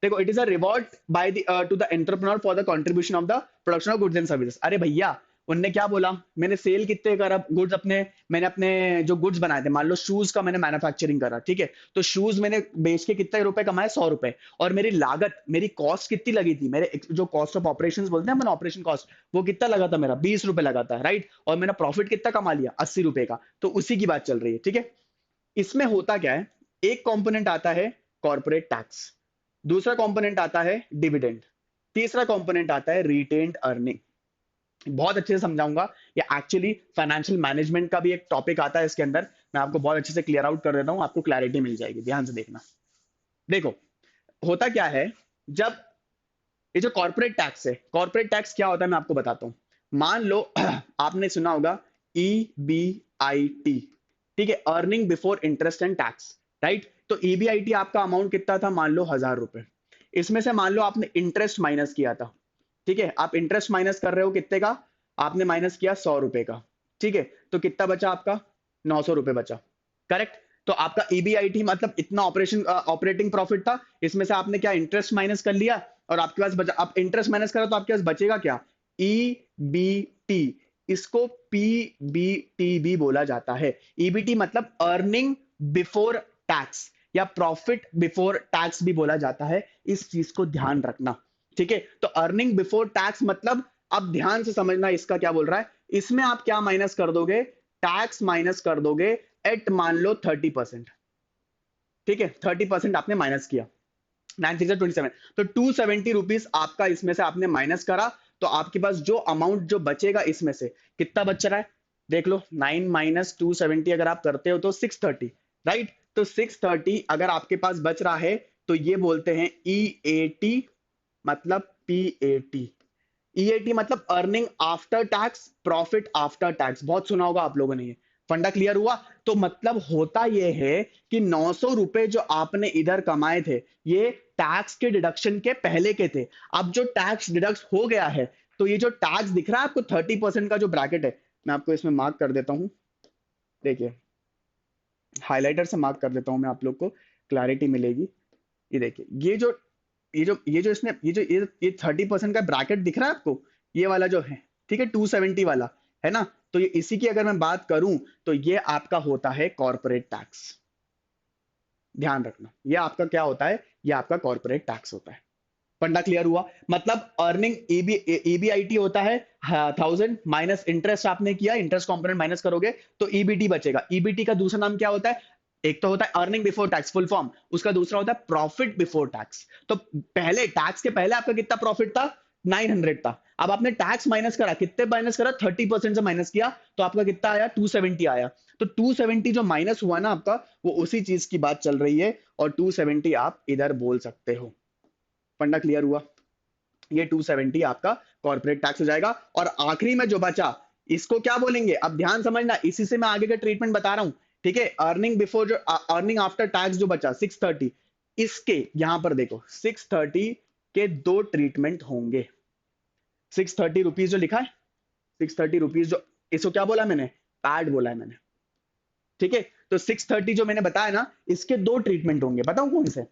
देखो, it is a reward by the two the entrepreneur for the contribution of the production of goods and services. अरे भैया, उनने क्या बोला, मैंने सेल कितने करा गुड्स, अपने मैंने अपने जो गुड्स बनाए थे, मान लो शूज का मैंने मैन्युफैक्चरिंग करा, ठीक है, तो शूज मैंने बेच के कितने रुपए कमाए, 100 रुपए, और मेरी लागत, मेरी कॉस्ट कितनी लगी थी, मेरे जो कॉस्ट ऑफ ऑपरेशंस बोलते हैं अपन, ऑपरेशन कॉस्ट, वो कितना लगा था मेरा, 20 रुपए लगा था, राइट, और मैंने प्रॉफिट कितना कमा लिया, 80 रुपए का। तो उसी की बात चल रही है। ठीक है, इसमें होता क्या है, एक कंपोनेंट आता है कॉर्पोरेट टैक्स, दूसरा कंपोनेंट आता है डिविडेंड, तीसरा कंपोनेंट आता है रिटेन्ड अर्निंग। बहुत अच्छे से समझाऊंगा, ये एक्चुअली फाइनेंशियल मैनेजमेंट का भी एक टॉपिक आता है इसके अंदर, मैं आपको बहुत अच्छे से क्लियर आउट कर देता हूं, आपको क्लैरिटी मिल जाएगी, ध्यान से देखना। देखो, होता क्या है, जब ये जो कॉर्पोरेट टैक्स है, कॉर्पोरेट टैक्स क्या होता है मैं आपको बताता हूं। मान लो आपने सुना होगा EBIT, ठीक है, earning before interest and tax, right. तो EBIT आपका अमाउंट कितना था, मान लो 1000 रुपए, इसमें से मान लो आपने इंटरेस्ट माइनस किया था, ठीक है, आप इंटरेस्ट माइनस कर रहे हो कितने का, आपने माइनस किया 100 रुपए का, ठीक है, तो कितना बचा आपका, 900 रुपए बचा, करेक्ट। तो आपका EBIT मतलब इतना ऑपरेटिंग प्रॉफिट था, इसमें से आपने क्या इंटरेस्ट माइनस कर लिया, और आपके पास बचा, आप इंटरेस्ट माइनस करो तो आपके पास बचेगा क्या, EBT। इसको PBT भी बोला जाता है। EBT मतलब अर्निंग बिफोर टैक्स या प्रॉफिट बिफोर टैक्स भी बोला जाता है, इस चीज को ध्यान रखना। ठीक है, तो अर्निंग बिफोर टैक्स मतलब, अब ध्यान से समझना इसका क्या बोल रहा है, इसमें आप क्या माइनस कर दोगे, टैक्स माइनस कर दोगे एट मान लो 30%, ठीक है, 30% आपने माइनस किया, 9 तो 270 रुपीज आपका इसमें से आपने माइनस करा, तो आपके पास जो अमाउंट जो बचेगा इसमें से कितना बच रहा है, देख लो, 9 माइनस 270 अगर आप करते हो तो 630, राइट। तो 630 अगर आपके पास बच रहा है तो ये बोलते हैं EAT, मतलब PAT। EAT मतलब earning after tax, profit after tax, बहुत सुना होगा आप लोगों ने ये, फंडा क्लियर हुआ। तो मतलब होता ये है कि 900 रुपए जो आपने इधर कमाए थे, ये टैक्स के डिडक्शन के पहले के थे। अब जो टैक्स डिडक्ट हो गया है, तो ये जो टैक्स दिख रहा है आपको 30% का जो ब्रैकेट है, मैं आपको इसमें मार्क कर देता हूं, देखिए, हाइलाइटर से मार्क कर देता हूं मैं, आप लोग को क्लैरिटी मिलेगी। ये देखिए, ये जो इसने ये 30% का ब्रैकेट दिख रहा है आपको, ये वाला जो है, ठीक है, 270 वाला है ना, तो ये इसी की अगर मैं बात करूं तो ये आपका होता है कॉर्पोरेट टैक्स। ध्यान रखना, ये आपका क्या होता है, ये आपका कॉर्पोरेट टैक्स होता है। फंडा क्लियर हुआ? मतलब अर्निंग ईबीआईटी होता है 1000 माइनस इंटरेस्ट आपने किया, इंटरेस्ट कंपोनेंट माइनस करोगे तो ईबीटी बचेगा। ईबीटी का दूसरा नाम क्या होता है? एक तो होता है earning before tax full form, उसका दूसरा होता है प्रॉफिट बिफोर टैक्स। तो पहले टैक्स के पहले आपका कितना प्रॉफिट था? 900 था। अब आपने टैक्स माइनस करा, कितने माइनस करा? 30% से माइनस किया, तो आपका कितना आया? 270 आया। तो 270 जो माइनस हुआ ना आपका, वो उसी चीज की बात चल रही है, और 270 आप इधर बोल सकते हो। फंडा क्लियर हुआ? ये 270 आपका कॉर्पोरेट टैक्स हो जाएगा। और आखिरी में जो बचा, इसको क्या बोलेंगे? अब ध्यान समझना, इसी से मैं आगे का ट्रीटमेंट बता रहा हूं, ठीक है? अर्निंग बिफोर जो अर्निंग आफ्टर टैक्स जो बचा 630, इसके यहां पर देखो 630 के दो ट्रीटमेंट होंगे। 630 रुपीज जो लिखा है, 630 रुपीज जो, इसको क्या बोला मैंने? पैड बोला है मैंने, ठीक है? तो 630 जो मैंने बताया ना, इसके दो ट्रीटमेंट होंगे, बताऊं कौन से?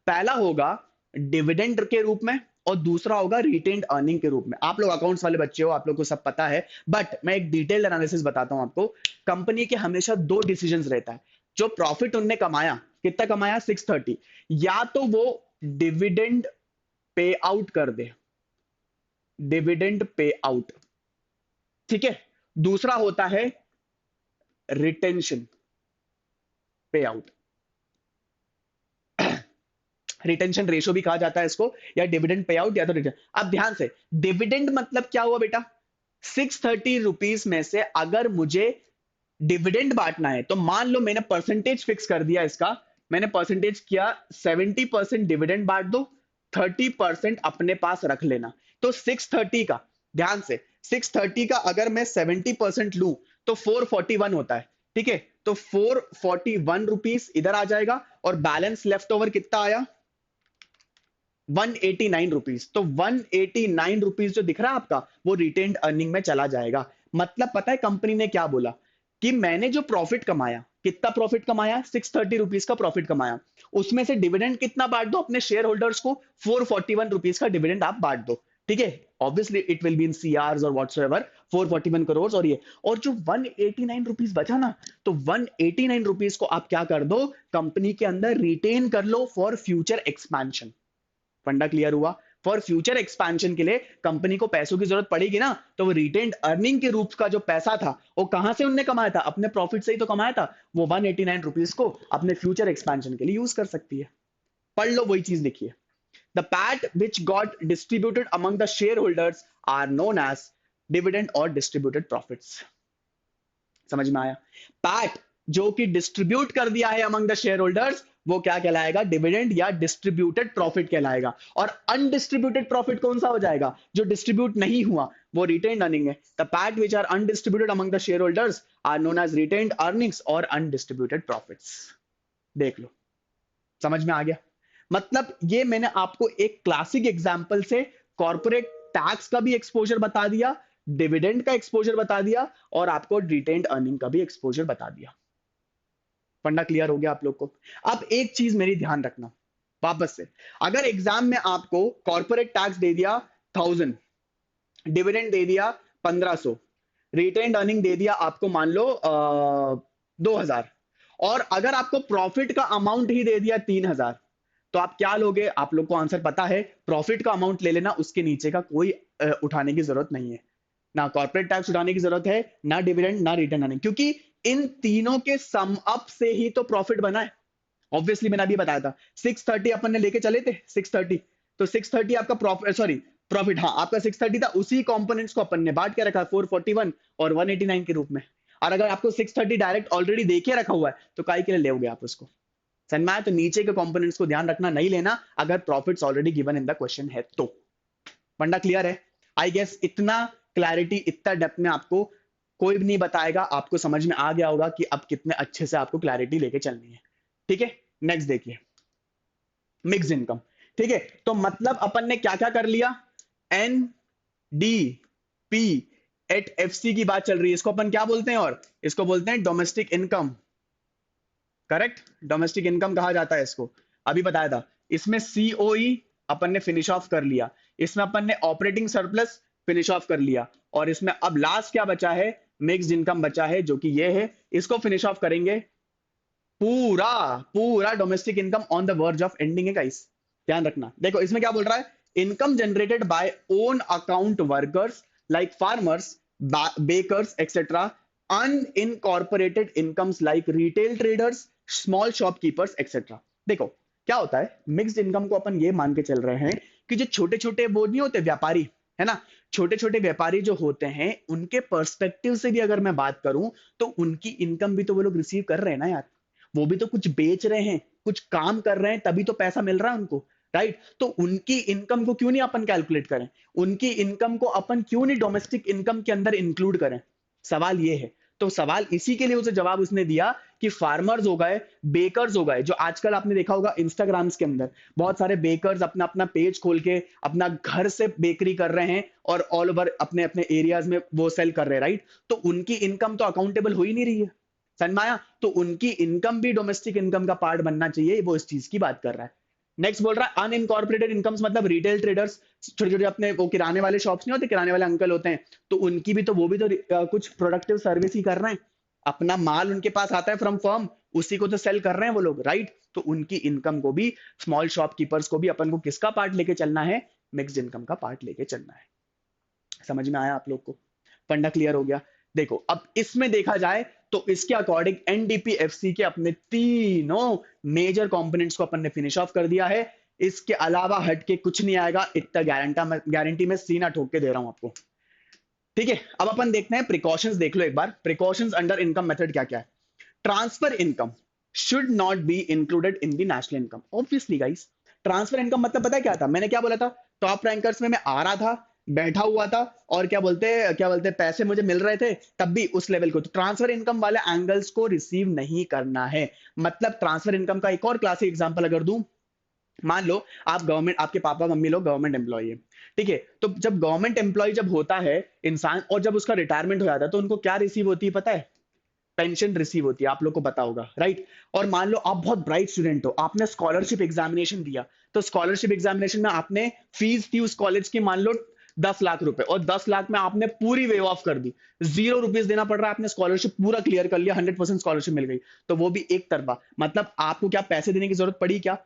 पहला होगा डिविडेंड के रूप में, और दूसरा होगा रिटेन्ड अर्निंग के रूप में। आप लोग अकाउंट्स वाले बच्चे हो, आप लोग को सब पता है, बट मैं एक डिटेल एनालिसिस बताता हूं आपको। कंपनी के हमेशा दो डिसीजंस रहता है। जो प्रॉफिट उनने कमाया, कितना कमाया? 630, या तो वो डिविडेंड पे आउट कर दे, डिविडेंड पे आउट, ठीक है? दूसरा होता है रिटेंशन पे आउट, रिटेंशन रेशो भी कहा जाता है इसको, या डिविडेंड पे आउट, या तो रिटर्न। अब ध्यान से, डिविडेंड मतलब क्या हुआ बेटा? 630 रुपीज में से अगर मुझे डिविडेंड बांटना है, तो मान लो मैंने परसेंटेज फिक्स कर दिया इसका, मैंने परसेंटेज किया 70% डिविडेंड बांट दो, 30% अपने पास रख लेना। तो 630 का, ध्यान से, 630 का अगर मैं 70% लूं तो 441 होता है, ठीक है? तो 441 रुपीज इधर आ जाएगा, और बैलेंस लेफ्ट ओवर कितना आया? 189 रुपीज। तो 189 रुपीज जो दिख रहा है आपका, वो रिटेन्ड अर्निंग में चला जाएगा। मतलब पता है कंपनी ने क्या बोला? कि मैंने जो प्रॉफिट कमाया, कितना प्रॉफिट कमाया? 630 रुपीज का प्रॉफिट कमाया, उसमें से डिविडेंड कितना बांट दो अपने शेयर होल्डर्स को? 441 रुपीज का डिविडेंड आप बांट दो, ठीक है? Obviously it will be in CR और व्हाटसोएवर, 441 करोड़, और ये, और जो 189 रुपीज बचा ना, तो 189 रुपीज को आप क्या कर दो? कंपनी के अंदर रिटेन कर लो फॉर फ्यूचर एक्सपेंशन। फंडा क्लियर हुआ? फॉर फ्यूचर एक्सपेंशन के लिए कंपनी को पैसों की जरूरत पड़ेगी ना, तो वो रिटेन्ड अर्निंग के रूप का जो पैसा था, वो कहां से उनने कमाया था? अपने प्रॉफिट से ही तो कमाया था। वो 189 रुपीज को अपने फ्यूचर एक्सपेंशन के लिए यूज कर सकती है। पढ़ लो, वही चीज लिखिए। The PAT which got distributed among the share holders are known as dividend और डिस्ट्रीब्यूटेड प्रॉफिट्स। समझ में आया? पैट जो कि डिस्ट्रीब्यूट कर दिया है अमंग द शेयर होल्डर्स, वो क्या कहलाएगा? डिविडेंड या डिस्ट्रीब्यूटेड प्रॉफिट कहलाएगा। और अनडिस्ट्रीब्यूटेड प्रॉफिट कौन सा हो जाएगा? जो डिस्ट्रीब्यूट नहीं हुआ, वो रिटेन्ड अर्निंग है। The PAT which are undistributed among the share holders are known as retained earnings और अनडिस्ट्रीब्यूटेड प्रॉफिट्स। देख लो, समझ में आ गया? मतलब ये मैंने आपको एक क्लासिक एग्जांपल से कॉर्पोरेट टैक्स का भी एक्सपोजर बता दिया, डिविडेंड का एक्सपोजर बता दिया, और आपको रिटेन्ड अर्निंग का भी एक्सपोजर बता दिया। फंडा क्लियर हो गया आप लोग को? अब एक चीज मेरी ध्यान रखना वापस से, अगर एग्जाम में आपको कॉर्पोरेट टैक्स दे दिया 1000, डिविडेंड दे दिया 1500, रिटेन्ड अर्निंग दे दिया आपको मान लो 2000, और अगर आपको प्रॉफिट का अमाउंट ही दे दिया 3000, तो आप क्या लोगे? आप लोग को आंसर पता है, प्रॉफिट का अमाउंट ले लेना, उसके नीचे का कोई उठाने की जरूरत नहीं है। ना कॉर्पोरेट टैक्स उठाने की जरूरत है, ना डिविडेंड, ना रिटर्न अर्निंग, क्योंकि इन तीनों के सम अप से ही तो प्रॉफिट बना है। ऑब्वियसली मैंने अभी बताया था, 630 अपन ने लेके चले थे 630, तो 630 आपका प्रॉफिट, सॉरी प्रॉफिट, हाँ आपका 630 था, उसी कंपोनेंट्स को अपन ने बांट के रखा 441 और 189 के रूप में। और अगर आपको 630 डायरेक्ट ऑलरेडी देके रखा हुआ है, तो काय के लिए लेोगे आप उसको? समझ में आया? तो नीचे के कंपोनेंट्स को ध्यान रखना, नहीं लेना अगर profits already given in the question है तो। फंडा क्लियर है? आई गेस इतना क्लैरिटी, इतना डेप्थ में आपको कोई भी नहीं बताएगा, आपको समझ में आ गया होगा कि अब कितने अच्छे से आपको क्लैरिटी लेके चलनी है, ठीक है? नेक्स्ट देखिए, मिक्स इनकम, ठीक है? तो मतलब अपन ने क्या क्या कर लिया? N D P at F C की बात चल रही है, इसको अपन क्या बोलते हैं? और इसको बोलते हैं domestic income, correct? Domestic income कहा जाता है इसको, अभी बताया था। इसमें सीओई अपन ने फिनिश ऑफ कर लिया, इसमें अपन ने ऑपरेटिंग सरप्लस फिनिश ऑफ कर लिया, और इसमें अब लास्ट क्या बचा है? मिक्स्ड इनकम बचा है जो कि ये है, इसको फिनिश ऑफ करेंगे। पूरा पूरा domestic income on the verge of ending है गाइस, ध्यान रखना। देखो इसमें क्या बोल रहा है, income generated by own account workers like farmers, bakers etcetera, unincorporated incomes like retail traders, small shopkeepers etcetera. देखो क्या होता है, मिक्स्ड इनकम को अपन ये मान के चल रहे हैं कि जो छोटे छोटे वो नहीं होते व्यापारी, है ना, छोटे छोटे व्यापारी जो होते हैं उनके पर्सपेक्टिव से भी अगर मैं बात करूं तो उनकी इनकम भी तो वो लोग रिसीव कर रहे हैं ना यार, वो भी तो कुछ बेच रहे हैं, कुछ काम कर रहे हैं, तभी तो पैसा मिल रहा है उनको, राइट। तो उनकी इनकम को क्यों नहीं अपन कैलकुलेट करें, उनकी इनकम को अपन क्यों नहीं डोमेस्टिक इनकम के अंदर इंक्लूड करें, सवाल ये है। तो सवाल इसी के लिए उसे जवाब उसने दिया कि फार्मर्स हो गए, बेकर्स हो गए, जो आजकल आपने देखा होगा इंस्टाग्राम्स के अंदर बहुत सारे बेकर्स अपना अपना पेज खोल के अपना घर से बेकरी कर रहे हैं और ऑल ओवर अपने अपने एरियाज में वो सेल कर रहे हैं, राइट। तो उनकी इनकम तो अकाउंटेबल हो ही नहीं रही है, समझ में आया। तो उनकी इनकम भी डोमेस्टिक इनकम का पार्ट बनना चाहिए, वो इस चीज की बात कर रहा है। नेक्स्ट बोल रहा है अनइनकॉर्पोरेटेड इनकम्स, मतलब रिटेल ट्रेडर्स, छोटे छोटे अपने वो किराने वाले शॉप्स नहीं होते, किराने वाले अंकल होते हैं, तो उनकी भी तो वो भी तो कुछ प्रोडक्टिव सर्विस ही कर रहे हैं, अपना माल उनके पास आता है फ्रॉम फर्म, उसी को तो सेल कर रहे हैं वो लोग, राइट। तो उनकी इनकम को भी, स्मॉल शॉपकीपर्स को भी अपन को किसका पार्ट लेके चलना है, मिक्स्ड इनकम का पार्ट लेके चलना है। समझ में आया आप लोग को, फंडा क्लियर हो गया। देखो अब इसमें देखा जाए तो इसके अकॉर्डिंग एनडीपीएफसी के अपने तीनों मेजर कंपोनेंट्स को अपन ने फिनिश ऑफ कर दिया है, इसके अलावा हटके कुछ नहीं आएगा, इतना गारंटी में सीना ठोक के दे रहा हूं आपको, ठीक है। अब अपन देखते हैं प्रिकॉशंस, देख लो एक बार प्रिकॉशंस अंडर इनकम मेथड क्या क्या है। Transfer income should not be included in the national income, obviously guys. Transfer income मतलब पता है क्या था, मैंने क्या बोला था, टॉप रैंकर्स में मैं आ रहा था, बैठा हुआ था और क्या बोलते पैसे मुझे मिल रहे थे, तब भी उस लेवल को, तो ट्रांसफर इनकम वाले एंगल्स को रिसीव नहीं करना है। मतलब ट्रांसफर इनकम का एक और क्लासिक एग्जांपल अगर दूं, मान लो आप गवर्नमेंट, आपके पापा मम्मी लोग गवर्नमेंट एम्प्लॉय है, ठीक है, तो जब गवर्नमेंट एम्प्लॉय जब होता है इंसान और जब उसका रिटायरमेंट हो जाता है तो उनको क्या रिसीव होती है पता है, पेंशन रिसीव होती है, आप लोग को पता होगा, राइट। और मान लो आप बहुत ब्राइट स्टूडेंट हो, आपने स्कॉलरशिप एग्जामिनेशन दिया, तो स्कॉलरशिप एग्जामिनेशन में आपने फीस थी उस कॉलेज की मान लो 10 लाख रुपए, और 10 लाख में आपने पूरी वेव ऑफ कर दी, 0 रुपीज देना पड़ रहा है, आपने स्कॉलरशिप पूरा क्लियर कर लिया, 100% स्कॉलरशिप मिल गई, तो वो भी एक तरफा, मतलब आपको क्या पैसे देने की जरूरत पड़ी क्या,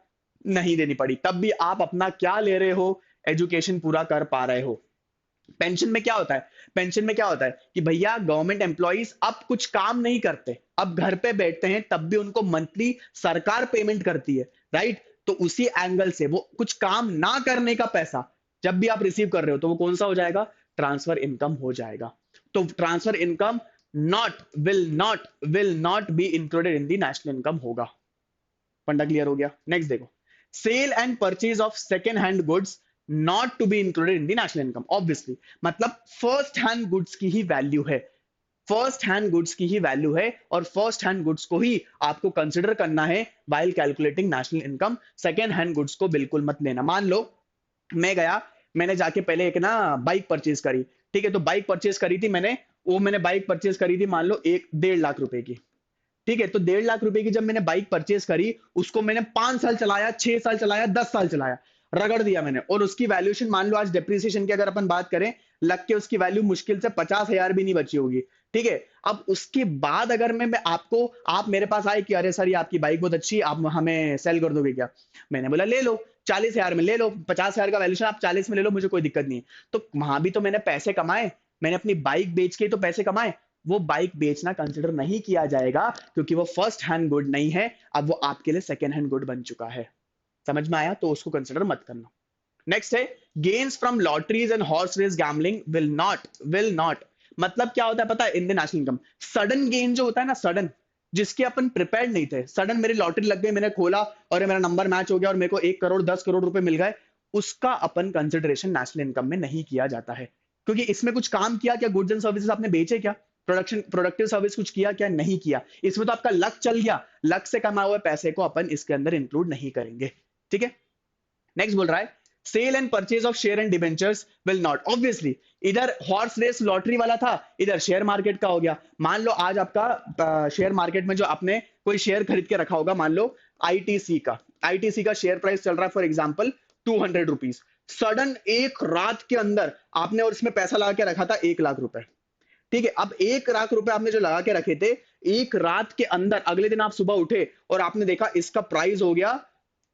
नहीं देनी पड़ी, तब भी आप अपना क्या ले रहे हो, एजुकेशन पूरा कर पा रहे हो। पेंशन में क्या होता है, पेंशन में क्या होता है कि भैया गवर्नमेंट एम्प्लॉइज अब कुछ काम नहीं करते, अब घर पे बैठते हैं, तब भी उनको मंथली सरकार पेमेंट करती है, राइट। तो उसी एंगल से वो कुछ काम ना करने का पैसा जब भी आप रिसीव कर रहे हो तो वो कौन सा हो जाएगा, ट्रांसफर इनकम हो जाएगा। तो transfer income will not be included in the national income होगा। फंडा क्लियर हो गया। नेक्स्ट देखो, sale and purchase of second hand goods not to be included in the national income, obviously, मतलब फर्स्ट हैंड गुड्स की ही value है, first hand goods की ही वैल्यू है, और फर्स्ट हैंड गुड्स को ही आपको कंसिडर करना है while calculating national income. Second hand goods को बिल्कुल मत लेना। मान लो मैं गया, मैंने जाके पहले एक ना बाइक परचेज करी, ठीक है, तो बाइक परचेज करी थी मैंने बाइक परचेज करी थी मान लो 1.5 लाख रुपए की, ठीक है, तो 1.5 लाख रुपए की जब मैंने बाइक परचेज करी, उसको मैंने 5 साल चलाया, 6 साल चलाया, 10 साल चलाया, रगड़ दिया मैंने, और उसकी वैल्यूएशन मान लो आज डेप्रिसिएशन की अगर अपन बात करें, लग के उसकी वैल्यू मुश्किल से 50,000 भी नहीं बची होगी, ठीक है। अब उसके बाद अगर मैं आपको, आप मेरे पास आए कि अरे सर ये आपकी बाइक बहुत अच्छी है, आप हमें सेल कर दोगे क्या, मैंने बोला ले लो, 40,000 में ले लो, 50,000 का वैल्यूएशन आप 40 में ले लो, मुझे कोई दिक्कत नहीं है। तो वहां भी तो मैंने पैसे कमाए, मैंने अपनी बाइक बेच के तो पैसे कमाए, वो बाइक बेचना कंसिडर नहीं किया जाएगा क्योंकि वो फर्स्ट हैंड गुड नहीं है, अब वो आपके लिए सेकेंड हैंड गुड बन चुका है। समझ में आया, तो उसको कंसिडर मत करना। नेक्स्ट है gains from lotteries and horse race gambling will not, मतलब क्या होता है पता है, in the national income sudden gain जो होता है ना, सडन, जिसके अपन प्रिपेयर्ड नहीं थे, सडन मेरी लॉटरी लग गई, मैंने खोला और मेरा नंबर मैच हो गया और मेरे को 1 करोड़ 10 करोड़ रुपए मिल गए, उसका अपन कंसिडरेशन नेशनल इनकम में नहीं किया जाता है, क्योंकि इसमें कुछ काम किया क्या, गुड्स एंड सर्विसेज आपने बेचे क्या, प्रोडक्टिव सर्विस कुछ किया क्या, नहीं किया, इसमें तो आपका लक चल गया, लक से कमाए हुए पैसे को अपन इसके अंदर इंक्लूड नहीं करेंगे, ठीक है। नेक्स्ट बोल रहा है sale and purchase of share and debentures will not, obviously इधर हॉर्स रेस लॉटरी वाला था, इधर शेयर मार्केट का हो गया। मान लो आज आपका शेयर मार्केट में जो आपने कोई शेयर खरीद के रखा होगा, मान लो आईटीसी का शेयर प्राइस चल रहा है फॉर एग्जांपल 200 रुपीज, सडन एक रात के अंदर आपने और इसमें पैसा लगा के रखा था 1 लाख रुपए, ठीक है, अब 1 लाख रुपए आपने जो लगा के रखे थे, एक रात के अंदर अगले दिन आप सुबह उठे और आपने देखा इसका प्राइस हो गया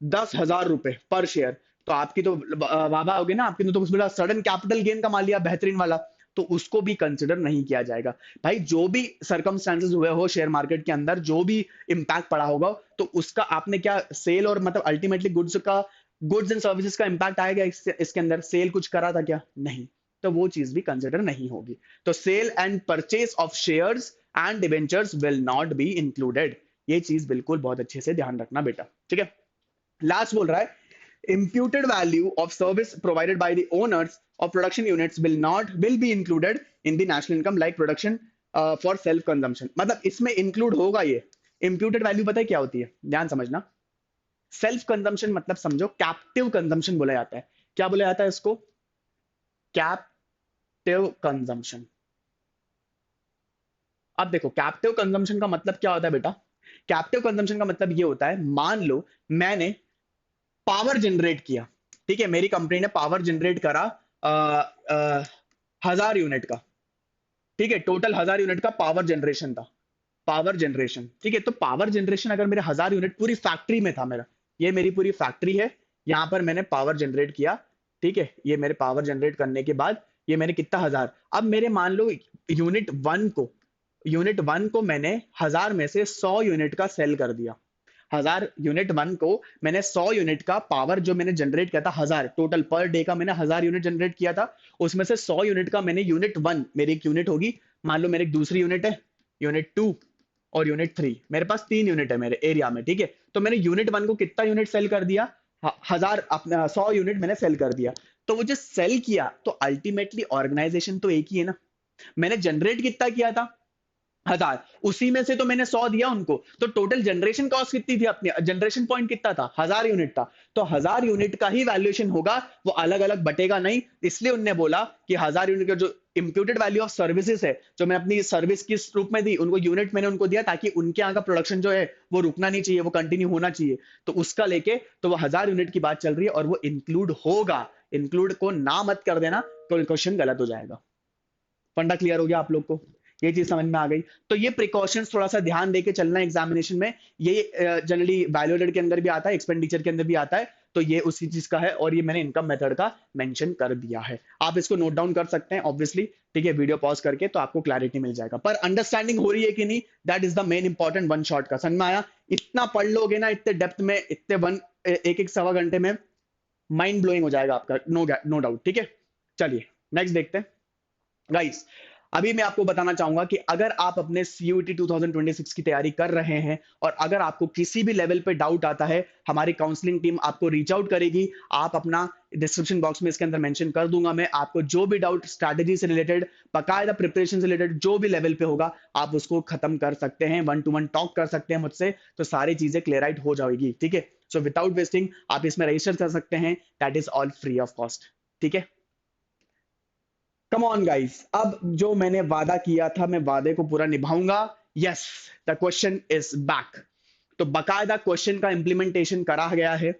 10,000 रुपए पर शेयर, तो आपकी तो वाह होगी ना, आपकी तो उसमें सडन कैपिटल गेन कमा लिया बेहतरीन वाला, तो उसको भी कंसिडर नहीं किया जाएगा। भाई जो भी सर्कमस्टांसेस हुए हो शेयर मार्केट के अंदर, जो भी इंपैक्ट पड़ा होगा, तो उसका आपने क्या सेल और मतलब अल्टीमेटली गुड्स एंड सर्विसेज का इंपैक्ट आएगा इसके अंदर, सेल कुछ करा था क्या? नहीं, तो वो चीज भी कंसिडर नहीं होगी। तो sale and purchase of shares and debentures will not be included, ये चीज बिल्कुल बहुत अच्छे से ध्यान रखना बेटा, ठीक है। लास्ट बोल रहा है, imputed value of service provided by the owners of production units will be included in the national income like production for self consumption, मतलब इसमें इंक्लूड होगा ये। imputed value पता है क्या होती है, ध्यान समझना। सेल्फ कंजम्पशन मतलब समझो कैप्टिव कंजम्पशन बोला जाता है। क्या बोला जाता है इसको? Captive consumption. अब देखो कैप्टिव कंजम्पशन का मतलब क्या होता है बेटा? कैप्टिव कंजम्पशन का मतलब ये होता है, मान लो मैंने पावर जनरेट किया, ठीक है, मेरी कंपनी ने पावर जनरेट करा 1,000 यूनिट का, ठीक है, टोटल 1,000 यूनिट का पावर जनरेशन था, पावर जनरेशन, ठीक है। तो पावर जनरेशन अगर मेरे 1,000 यूनिट पूरी फैक्ट्री में था, मेरा ये मेरी पूरी फैक्ट्री है, यहां पर मैंने पावर जनरेट किया, ठीक है, ये मेरे पावर जनरेट करने के बाद ये मैंने कितना 1,000, अब मेरे मान लो यूनिट वन को मैंने 1,000 में से 100 यूनिट का सेल कर दिया। 1,000 यूनिट 1 को मैंने 100 यूनिट का पावर जो मैंने जनरेट किया था, 1,000 टोटल पर डे का मैंने 1,000 यूनिट जनरेट किया था, उसमें से 100 यूनिट का मैंने यूनिट 1, मेरी एक यूनिट होगी, मान लो मेरी एक दूसरी यूनिट है, यूनिट 2 और यूनिट 3, मेरे पास 3 यूनिट है मेरे एरिया में, ठीक है। तो मैंने यूनिट 1 को कितना यूनिट सेल कर दिया? 1,000 अपना 100 यूनिट मैंने सेल कर दिया। तो वो जो सेल किया, तो अल्टीमेटली ऑर्गेनाइजेशन तो एक ही है ना, मैंने जनरेट कितना किया था? 1,000, उसी में से तो मैंने 100 दिया उनको, तो टोटल जनरेशन कॉस्ट कितनी थी अपनी, जनरेशन पॉइंट कितना था? 1,000 यूनिट था, तो 1,000 यूनिट का ही वैल्यूएशन होगा, वो अलग अलग बटेगा नहीं। इसलिए उनने बोला कि 1,000 यूनिट का जो इंप्यूटेड वैल्यू ऑफ सर्विसेज है, जो मैं अपनी सर्विस किस रूप में दी उनको, यूनिट मैंने उनको दिया, ताकि उनके यहाँ का प्रोडक्शन जो है वो रुकना नहीं चाहिए, वो कंटिन्यू होना चाहिए, तो उसका लेके तो वो 1,000 यूनिट की बात चल रही है और वो इंक्लूड होगा। इंक्लूड को ना मत कर देना, तो क्वेश्चन गलत हो जाएगा। फंडा क्लियर हो गया आप लोग को? ये चीज समझ में आ गई? तो ये प्रिकॉशंस थोड़ा सा ध्यान देके चलना एग्जामिनेशन में, ये जनरली वैल्यूएडेड के अंदर भी आता है, एक्सपेंडिचर के अंदर भी आता है, तो ये उसी चीज का है, और ये मैंने इनकम मेथड का मेंशन कर दिया है। आप इसको नोट डाउन कर सकते हैं ऑब्वियसली, ठीक है, वीडियो पॉज करके, तो आपको क्लैरिटी मिल जाएगा। पर अंडरस्टैंडिंग हो रही है कि नहीं, that is the main important one shot का। समझ में आया? इतना पढ़ लोगे ना, इतने डेप्थ में, इतने एक एक सवा घंटे में माइंड ब्लोइंग हो जाएगा आपका, नो डाउट, ठीक है। चलिए नेक्स्ट देखते हैं गाइस। अभी मैं आपको बताना चाहूंगा कि अगर आप अपने CUET 2026 की तैयारी कर रहे हैं और अगर आपको किसी भी लेवल पे डाउट आता है, हमारी काउंसलिंग टीम आपको रीच आउट करेगी। आप अपना डिस्क्रिप्शन बॉक्स में इसके अंदर मेंशन कर दूंगा मैं, आपको जो भी डाउट स्ट्रैटेजी से रिलेटेड, बकायदा प्रिपरेशन से रिलेटेड जो भी लेवल पे होगा, आप उसको खत्म कर सकते हैं, 1-to-1 टॉक कर सकते हैं मुझसे, तो सारी चीजें क्लियर हो जाएगी, ठीक है। सो विदाउट वेस्टिंग आप इसमें रजिस्टर कर सकते हैं, that is all free of cost, ठीक है। कम ऑन गाइस, अब जो मैंने वादा किया था, मैं वादे को पूरा निभाऊंगा। Yes, the question is back. तो बकायदा क्वेश्चन का इंप्लीमेंटेशन करा गया है,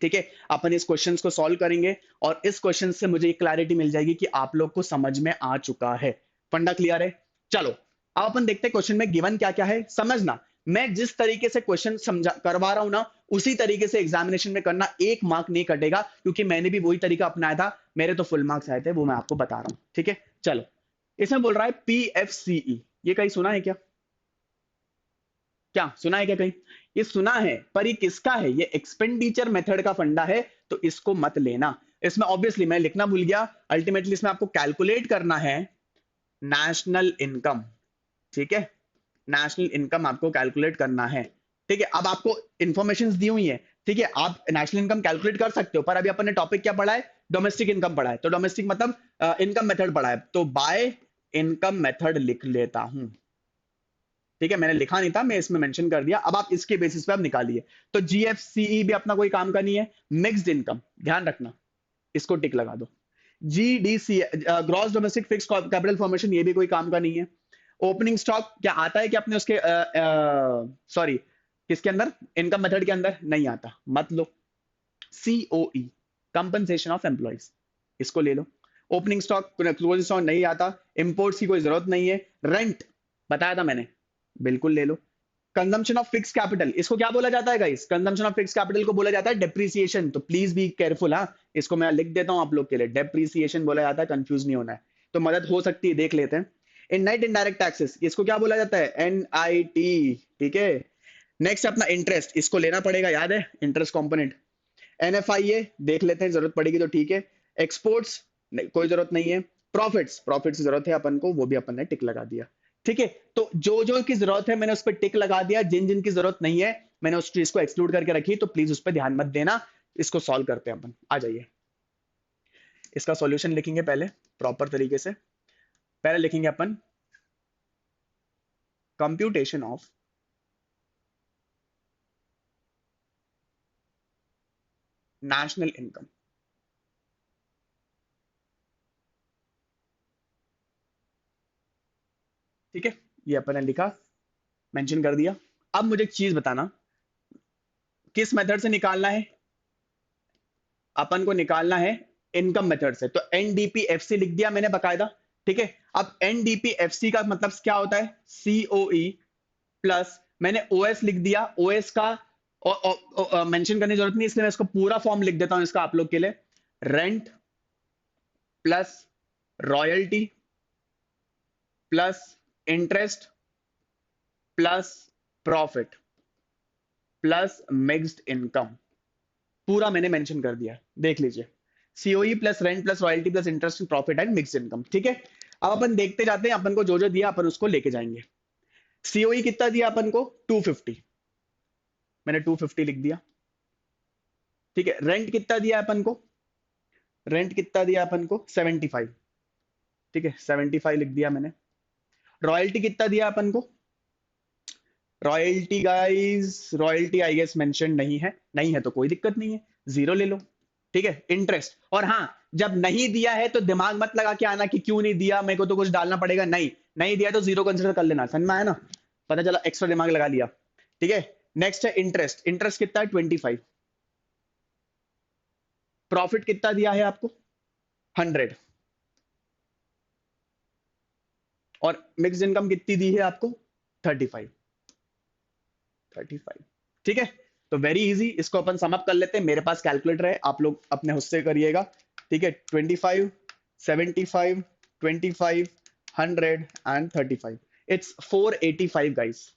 ठीक है। अपन इस क्वेश्चन को सॉल्व करेंगे और इस क्वेश्चन से मुझे क्लैरिटी मिल जाएगी कि आप लोग को समझ में आ चुका है, फंडा क्लियर है। चलो अब अपन देखते हैं क्वेश्चन में गिवन क्या क्या है। समझना, मैं जिस तरीके से क्वेश्चन समझा करवा रहा हूं ना, उसी तरीके से एग्जामिनेशन में करना, एक मार्क नहीं कटेगा, क्योंकि मैंने भी वही तरीका अपनाया था, मेरे तो फुल मार्क्स आए थे, वो मैं आपको बता रहा हूं, ठीक है। चलो, इसमें बोल रहा है PFCE, ये कहीं सुना है क्या? क्या सुना है क्या कहीं? ये सुना है, पर ये किसका है? ये एक्सपेंडिचर मेथड का फंडा है, तो इसको मत लेना। इसमें ऑब्वियसली मैं लिखना भूल गया, अल्टीमेटली इसमें आपको कैलकुलेट करना है नेशनल इनकम, ठीक है, नेशनल इनकम आपको कैलकुलेट करना है, ठीक है। अब आपको इंफॉर्मेशन दी हुई है, ठीक है, आप नेशनल इनकम कैलकुलेट कर सकते हो, पर अभी अपन ने टॉपिक क्या पढ़ा है? डोमेस्टिक इनकम पढ़ा है, तो डोमेस्टिक मतलब इनकम मेथड पढ़ा है, तो बाय इनकम मेथड लिख लेता हूं, ठीक है। मैंने लिखा नहीं था, मैं इसमें मेंशन कर दिया, अब आप इसके बेसिस पे आप निकालिए। तो GFCE भी अपना कोई काम का नहीं है। मिक्स्ड इनकम, ध्यान रखना, इसको टिक लगा दो। GDC, gross domestic fix capital formation, ये भी कोई काम का नहीं है। ओपनिंग स्टॉक क्या आता है कि अपने उसके सॉरी किसके अंदर, इनकम मेथड के अंदर नहीं आता, मत लो। COE, कंपनसेशन ऑफ एम्प्लॉइज, इसको ले लो। ओपनिंग स्टॉक क्लोजिंग स्टॉक नहीं आता, इंपोर्ट्स की कोई जरूरत नहीं है, रेंट बताया था मैंने, बिल्कुल ले लो। कंजम्पशन ऑफ फिक्स कैपिटल, इसको क्या बोला जाता है guys? Consumption of fix capital को बोला जाता है डेप्रिसिएशन, तो प्लीज बी केयरफुल। हाँ, इसको मैं लिख देता हूं आप लोग के लिए, डेप्रिसिएशन बोला जाता है, कंफ्यूज नहीं होना है, तो मदद हो सकती है, देख लेते हैं। इन नेट इनडायरेक्ट टैक्सेस, इसको क्या बोला जाता है? NIT, ठीक है। नेक्स्ट अपना इंटरेस्ट, इसको लेना पड़ेगा, याद है इंटरेस्ट कंपोनेंट। NFIA देख लेते हैं, जरूरत पड़ेगी तो ठीक है। एक्सपोर्ट्स कोई जरूरत नहीं है। प्रॉफिट्स, प्रॉफिट्स की जरूरत है अपन को, वो भी अपन ने टिक लगा दिया, ठीक है। तो जो जो की जरूरत है मैंने उस पर टिक लगा दिया, जिन जिन की जरूरत नहीं है मैंने उस चीज को एक्सक्लूड करके रखी, तो प्लीज उस पर ध्यान मत देना। इसको सॉल्व करते हैं अपन, आ जाइए। इसका सॉल्यूशन लिखेंगे पहले प्रॉपर तरीके से। पहले लिखेंगे अपन कंप्यूटेशन ऑफ नेशनल इनकम, ठीक है। ये अपन ने लिखा, मेंशन कर दिया। अब मुझे एक चीज बताना, किस मेथड से निकालना है? अपन को निकालना है इनकम मेथड से, तो NDPFC लिख दिया मैंने बकायदा, ठीक है। अब NDPFC का मतलब क्या होता है? COE प्लस, मैंने OS लिख दिया, OS का मेंशन करने की जरूरत नहीं, इसलिए मैं इसको पूरा फॉर्म लिख देता हूं इसका आप लोग के लिए। Rent plus royalty plus interest plus profit plus mixed income, पूरा मैंने मेंशन कर दिया, देख लीजिए। COE plus rent plus royalty plus interest profit and mixed income, ठीक है। अब अपन देखते जाते हैं, अपन को जो जो दिया अपन उसको लेके जाएंगे। COE कितना दिया अपन को? 250, मैंने 250 लिख दिया, ठीक है। रेंट कितना दिया अपन को? रेंट कितना दिया अपन को? 75, ठीक है, 75 लिख दिया मैंने। रॉयल्टी कितना दिया अपन को? Royalty guys, royalty I guess mention नहीं है, नहीं है तो कोई दिक्कत नहीं है, 0 ले लो, ठीक है। इंटरेस्ट, और हाँ, जब नहीं दिया है तो दिमाग मत लगा के आना कि क्यों नहीं दिया, मेरे को तो कुछ डालना पड़ेगा, नहीं, नहीं दिया तो 0 कंसिडर कर लेना, समझ में आया ना? पता चला एक्स्ट्रा दिमाग लगा लिया, ठीक है। नेक्स्ट है इंटरेस्ट, इंटरेस्ट कितना है? 25। प्रॉफिट कितना दिया है आपको? 100। और मिक्स इनकम कितनी दी है आपको? 35, 35, ठीक है। तो वेरी इजी, इसको अपन सम अप कर लेते हैं, मेरे पास कैलकुलेटर है, आप लोग अपने हुस्से करिएगा, ठीक है। 25, 75, 25, 100 एंड 35, इट्स 485 गाइस,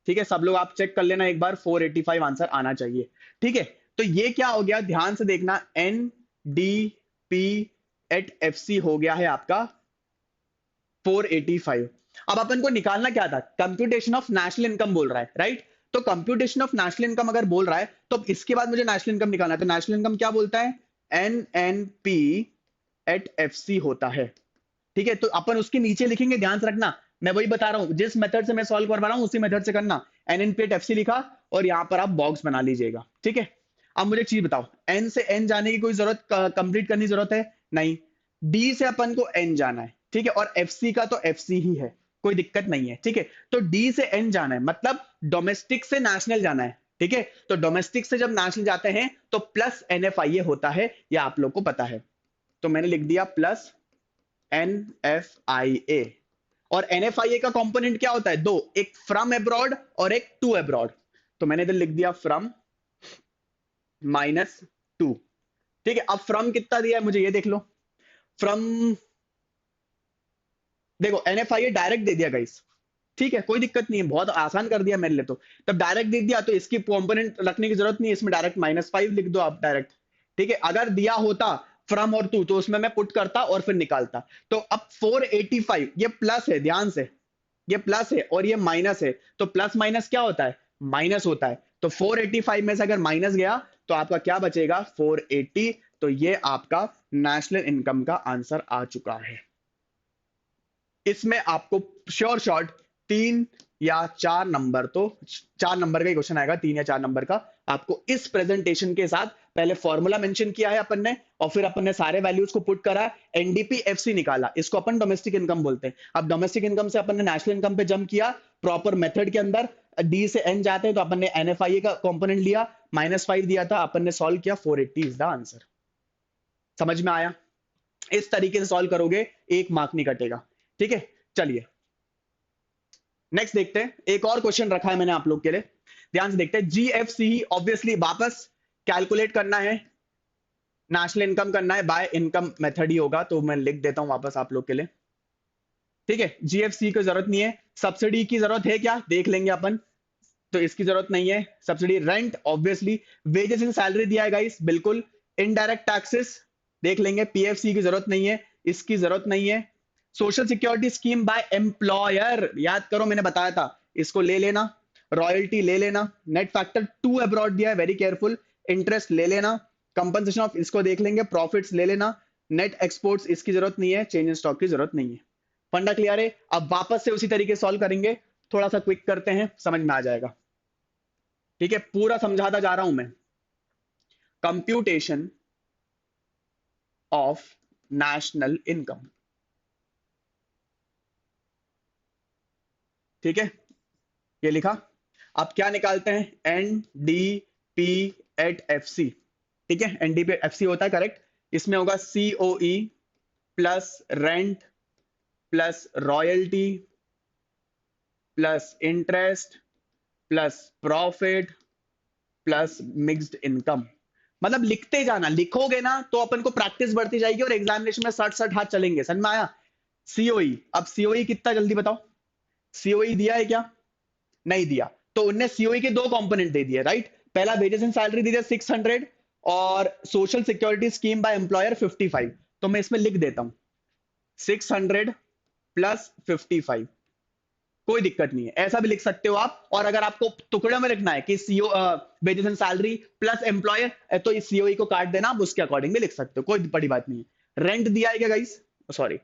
ठीक है। सब लोग आप चेक कर लेना एक बार, 485 आंसर आना चाहिए, ठीक है। तो ये क्या हो गया, ध्यान से देखना, NDP@FC हो गया है आपका 485। अब अपन को निकालना क्या था? कंप्यूटेशन ऑफ नेशनल इनकम बोल रहा है, राइट? तो कंप्यूटेशन ऑफ नेशनल इनकम अगर बोल रहा है तो इसके बाद मुझे नेशनल इनकम निकालना है, तो नेशनल इनकम क्या बोलता है? NNP@FC होता है, ठीक है। तो अपन उसके नीचे लिखेंगे, ध्यान से रखना, मैं वही बता रहा हूं, जिस मेथड से मैं सॉल्व करवा रहा हूं उसी मेथड से करना। NNP@FC लिखा और यहां पर आप बॉक्स बना लीजिएगा, ठीक है। अब मुझे एक चीज बताओ, N से N जाने की कोई जरूरत, कंप्लीट करने की जरूरत है? नहीं। D से अपन को N जाना है, ठीक है, और FC का तो FC ही है, कोई दिक्कत नहीं है, ठीक है। तो D से N जाना है, मतलब डोमेस्टिक से नेशनल जाना है, ठीक है। तो डोमेस्टिक से जब नेशनल जाते हैं तो प्लस NFIA होता है, यह आप लोग को पता है, तो मैंने लिख दिया प्लस NFIA। और NFIA का कंपोनेंट क्या होता है? दो, एक फ्रॉम अब्रॉड और एक टू अब्रॉड, तो मैंने इधर लिख दिया फ्रॉम -2, ठीक है। अब फ्रॉम कितना दिया है मुझे ये देख लो, फ्रॉम, देखो NFIA डायरेक्ट दे दिया गाइस, ठीक है, कोई दिक्कत नहीं है, बहुत आसान कर दिया मेरे लिए, तो तब डायरेक्ट दे दिया तो इसकी कंपोनेंट रखने की जरूरत नहीं है, इसमें डायरेक्ट -5 लिख दो आप डायरेक्ट, ठीक है। अगर दिया होता फ्रॉम और टू तो उसमें मैं पुट करता और फिर निकालता। तो अब 485 ये प्लस है, ध्यान से, ये प्लस है और ये माइनस है, तो प्लस माइनस क्या होता है? माइनस होता है। तो 485 में से अगर माइनस गया तो आपका क्या बचेगा? 480। तो ये आपका नेशनल इनकम का आंसर आ चुका है। इसमें आपको श्योर शॉट 3 या 4 नंबर, तो 4 नंबर का ही क्वेश्चन आएगा, 3 या 4 नंबर का। आपको इस प्रेजेंटेशन के साथ पहले फॉर्मूला मेंशन किया है अपन ने, और फिर अपन ने सारे वैल्यूज को पुट करा, NDPFC निकाला, इसको अपन डोमेस्टिक इनकम बोलते हैं। अब डोमेस्टिक इनकम से अपन ने नेशनल इनकम पे जंप किया प्रॉपर मेथड के अंदर, D से N जाते हैं तो अपन ने NFIA का कंपोनेंट लिया, -5 दिया था, अपन ने सॉल्व किया, 480 इज द आंसर। समझ में आया? इस तरीके से सॉल्व करोगे, 1 मार्क नहीं कटेगा। ठीक है, चलिए नेक्स्ट देखते हैं। एक और क्वेश्चन रखा है मैंने आप लोग के लिए, ध्यान से देखते हैं। जीएफसी ऑब्वियसली वापस कैलकुलेट करना है, नेशनल इनकम करना है, बाय इनकम मेथड ही होगा, तो मैं लिख देता हूं वापस आप लोग के लिए। ठीक है, जीएफसी की जरूरत नहीं है। सब्सिडी की जरूरत है क्या, देख लेंगे अपन, तो इसकी जरूरत नहीं है। Subsidy, rent obviously, wages in salary दिया है गाइस, बिल्कुल। इनडायरेक्ट टैक्सेस देख लेंगे, पीएफसी की जरूरत नहीं है, इसकी जरूरत नहीं है। Social security scheme by employer, याद करो मैंने बताया था, इसको ले लेना। रॉयल्टी ले लेना। नेट फैक्टर 2 अब्रॉड दिया है, वेरी केयरफुल। इंटरेस्ट ले लेना। कंपनसेशन ऑफ, इसको देख लेंगे। प्रॉफिट्स ले लेना। नेट एक्सपोर्ट्स, इसकी जरूरत नहीं है। चेंज इन स्टॉक की जरूरत नहीं है। फंडा क्लियर है। अब वापस से उसी तरीके सॉल्व करेंगे, थोड़ा सा क्विक करते हैं, समझ में आ जाएगा। ठीक है, पूरा समझाता जा रहा हूं मैं। कंप्यूटेशन ऑफ नेशनल इनकम, ठीक है, ये लिखा। अब क्या निकालते हैं, एनडीपी एट एफसी। ठीक है, एनडीपी एफसी होता है करेक्ट। इसमें होगा COE plus rent plus royalty plus interest plus profit plus mixed income. मतलब लिखते जाना, लिखोगे ना तो अपन को प्रैक्टिस बढ़ती जाएगी और एग्जामिनेशन में 60 हाथ चलेंगे। समझ में आया। सीओई, अब सीओई कितना जल्दी बताओ, सीओई दिया है क्या, नहीं दिया, तो उनने सीओई के 2 कंपोनेंट दे दिए, राइट। पहला वेजेस एंड सैलरी दे दिया 600 और social security scheme by employer 55। तो मैं इसमें लिख देता हूं 600 प्लस 55, कोई दिक्कत नहीं है, ऐसा भी लिख सकते हो आप। और अगर आपको टुकड़े में लिखना है कि CO wages and salary plus employer, तो इस सीओई को काट देना, आप उसके अकॉर्डिंग भी लिख सकते हो, कोई बड़ी बात नहीं है। रेंट दिया है क्या गाइस, सॉरी,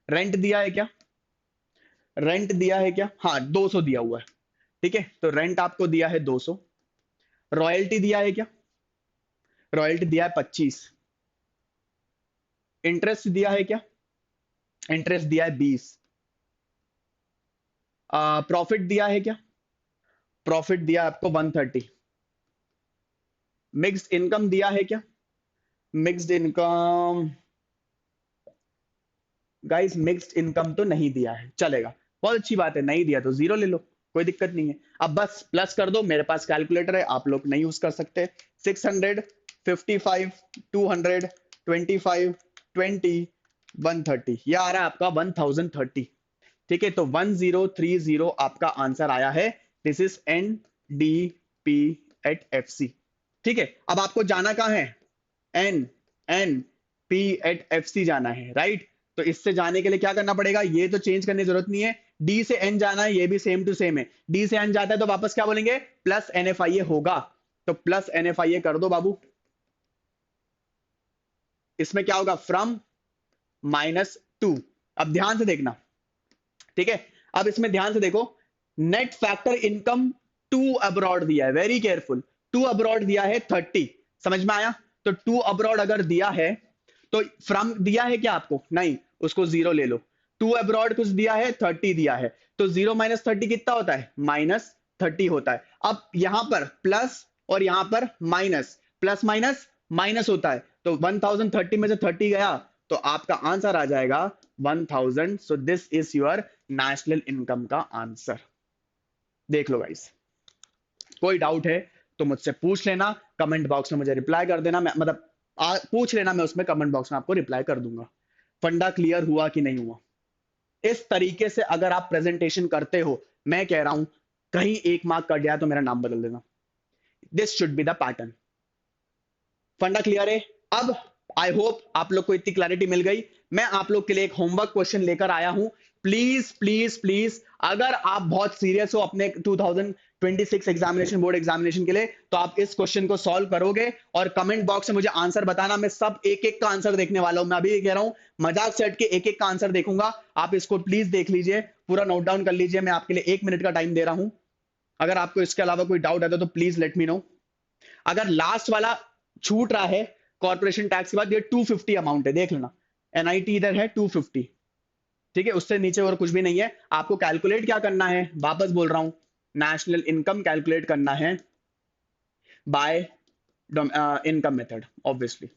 रेंट दिया है क्या, रेंट दिया है क्या, हाँ 200 दिया हुआ है। ठीक है, तो रेंट आपको दिया है 200। रॉयल्टी दिया है क्या, रॉयल्टी दिया है 25। इंटरेस्ट दिया है क्या, इंटरेस्ट दिया है 20। प्रॉफिट दिया है क्या, प्रॉफिट दिया है आपको 130। मिक्स्ड इनकम दिया है क्या, mixed income, guys mixed income तो नहीं दिया है, चलेगा, बहुत अच्छी बात है, नहीं दिया तो 0 ले लो, कोई दिक्कत नहीं है। अब बस प्लस कर दो, मेरे पास कैलकुलेटर है, आप लोग नहीं यूज कर सकते। 600, 55, 200, 25, 20, 130, ये आ रहा है आपका 1030। ठीक है, तो 1030 आपका आंसर आया है। This is N D P at F C. ठीक है, अब आपको जाना कहां है, N N P at F C जाना है, राइट। तो इससे जाने के लिए क्या करना पड़ेगा, ये तो चेंज करने की जरूरत नहीं है। डी से एन जाना है, ये भी सेम टू सेम है। डी से एन जाता है तो वापस क्या बोलेंगे, प्लस एन एफ आई ए होगा, तो प्लस एन एफ आई ए कर दो बाबू। इसमें क्या होगा, फ्रॉम -2। अब ध्यान से देखना, ठीक है, अब इसमें ध्यान से देखो, नेट फैक्टर इनकम 2 अब्रॉड दिया है, वेरी केयरफुल। 2 अब्रॉड दिया है 30, समझ में आया। तो 2 अब्रॉड अगर दिया है तो फ्रॉम दिया है क्या आपको, नहीं, उसको 0 ले लो। 2 अब्रॉड कुछ दिया है, 30 दिया है, तो 0 - 30 कितना होता है, -30 होता है। अब यहां पर प्लस और यहां पर माइनस, प्लस माइनस माइनस होता है, तो 1030 में से 30 गया तो आपका आंसर आ जाएगा 1000। So this is your national income का आंसर। देख लो गाइस, कोई डाउट है तो मुझसे पूछ लेना, कमेंट बॉक्स में मुझे रिप्लाई कर देना, मैं मतलब पूछ लेना, मैं उसमें कमेंट बॉक्स में आपको रिप्लाई कर दूंगा। फंडा क्लियर हुआ कि नहीं हुआ। इस तरीके से अगर आप प्रेजेंटेशन करते हो, मैं कह रहा हूं कहीं 1 मार्क कट गया तो मेरा नाम बदल देना। This should be the pattern. फंडा क्लियर है। अब आई होप आप लोग को इतनी क्लैरिटी मिल गई। मैं आप लोग के लिए एक होमवर्क क्वेश्चन लेकर आया हूं। प्लीज प्लीज प्लीज, अगर आप बहुत सीरियस हो अपने 2026 एग्जामिनेशन, बोर्ड एग्जामिनेशन के लिए, तो आप इस क्वेश्चन को सॉल्व करोगे और कमेंट बॉक्स में मुझे आंसर बताना। मैं सब एक एक का आंसर देखने वाला हूं, मैं अभी कह रहा हूं, मजाक से हट के एक एक का आंसर देखूंगा। आप इसको प्लीज देख लीजिए, पूरा नोट डाउन कर लीजिए। मैं आपके लिए 1 मिनट का टाइम दे रहा हूं। अगर आपको इसके अलावा कोई डाउट है तो प्लीज लेट मी नो। अगर लास्ट वाला छूट रहा है कॉर्पोरेशन टैक्स के बाद, ये 250 अमाउंट है, देख लेना। एनआईटी इधर है 250, ठीक है, उससे नीचे और कुछ भी नहीं है। आपको कैलकुलेट क्या करना है, वापस बोल रहा हूं, नेशनल इनकम कैलकुलेट करना है बाय इनकम मेथड ऑब्वियसली।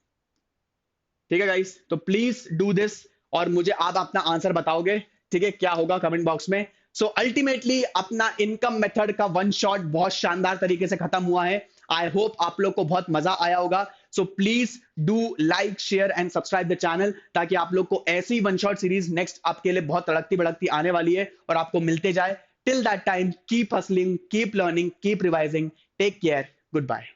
ठीक है गाइस, तो प्लीज डू दिस और मुझे आप अपना आंसर बताओगे, ठीक है, क्या होगा कमेंट बॉक्स में। सो अल्टीमेटली अपना इनकम मेथड का वन शॉट बहुत शानदार तरीके से खत्म हुआ है। आई होप आप लोग को बहुत मजा आया होगा। So please do like share and subscribe the channel, ताकि आप लोग को ऐसी वन शॉट सीरीज नेक्स्ट आपके लिए बहुत तड़कती भड़कती आने वाली है और आपको मिलते जाए। Till that time keep hustling, keep learning, keep revising, take care, good bye.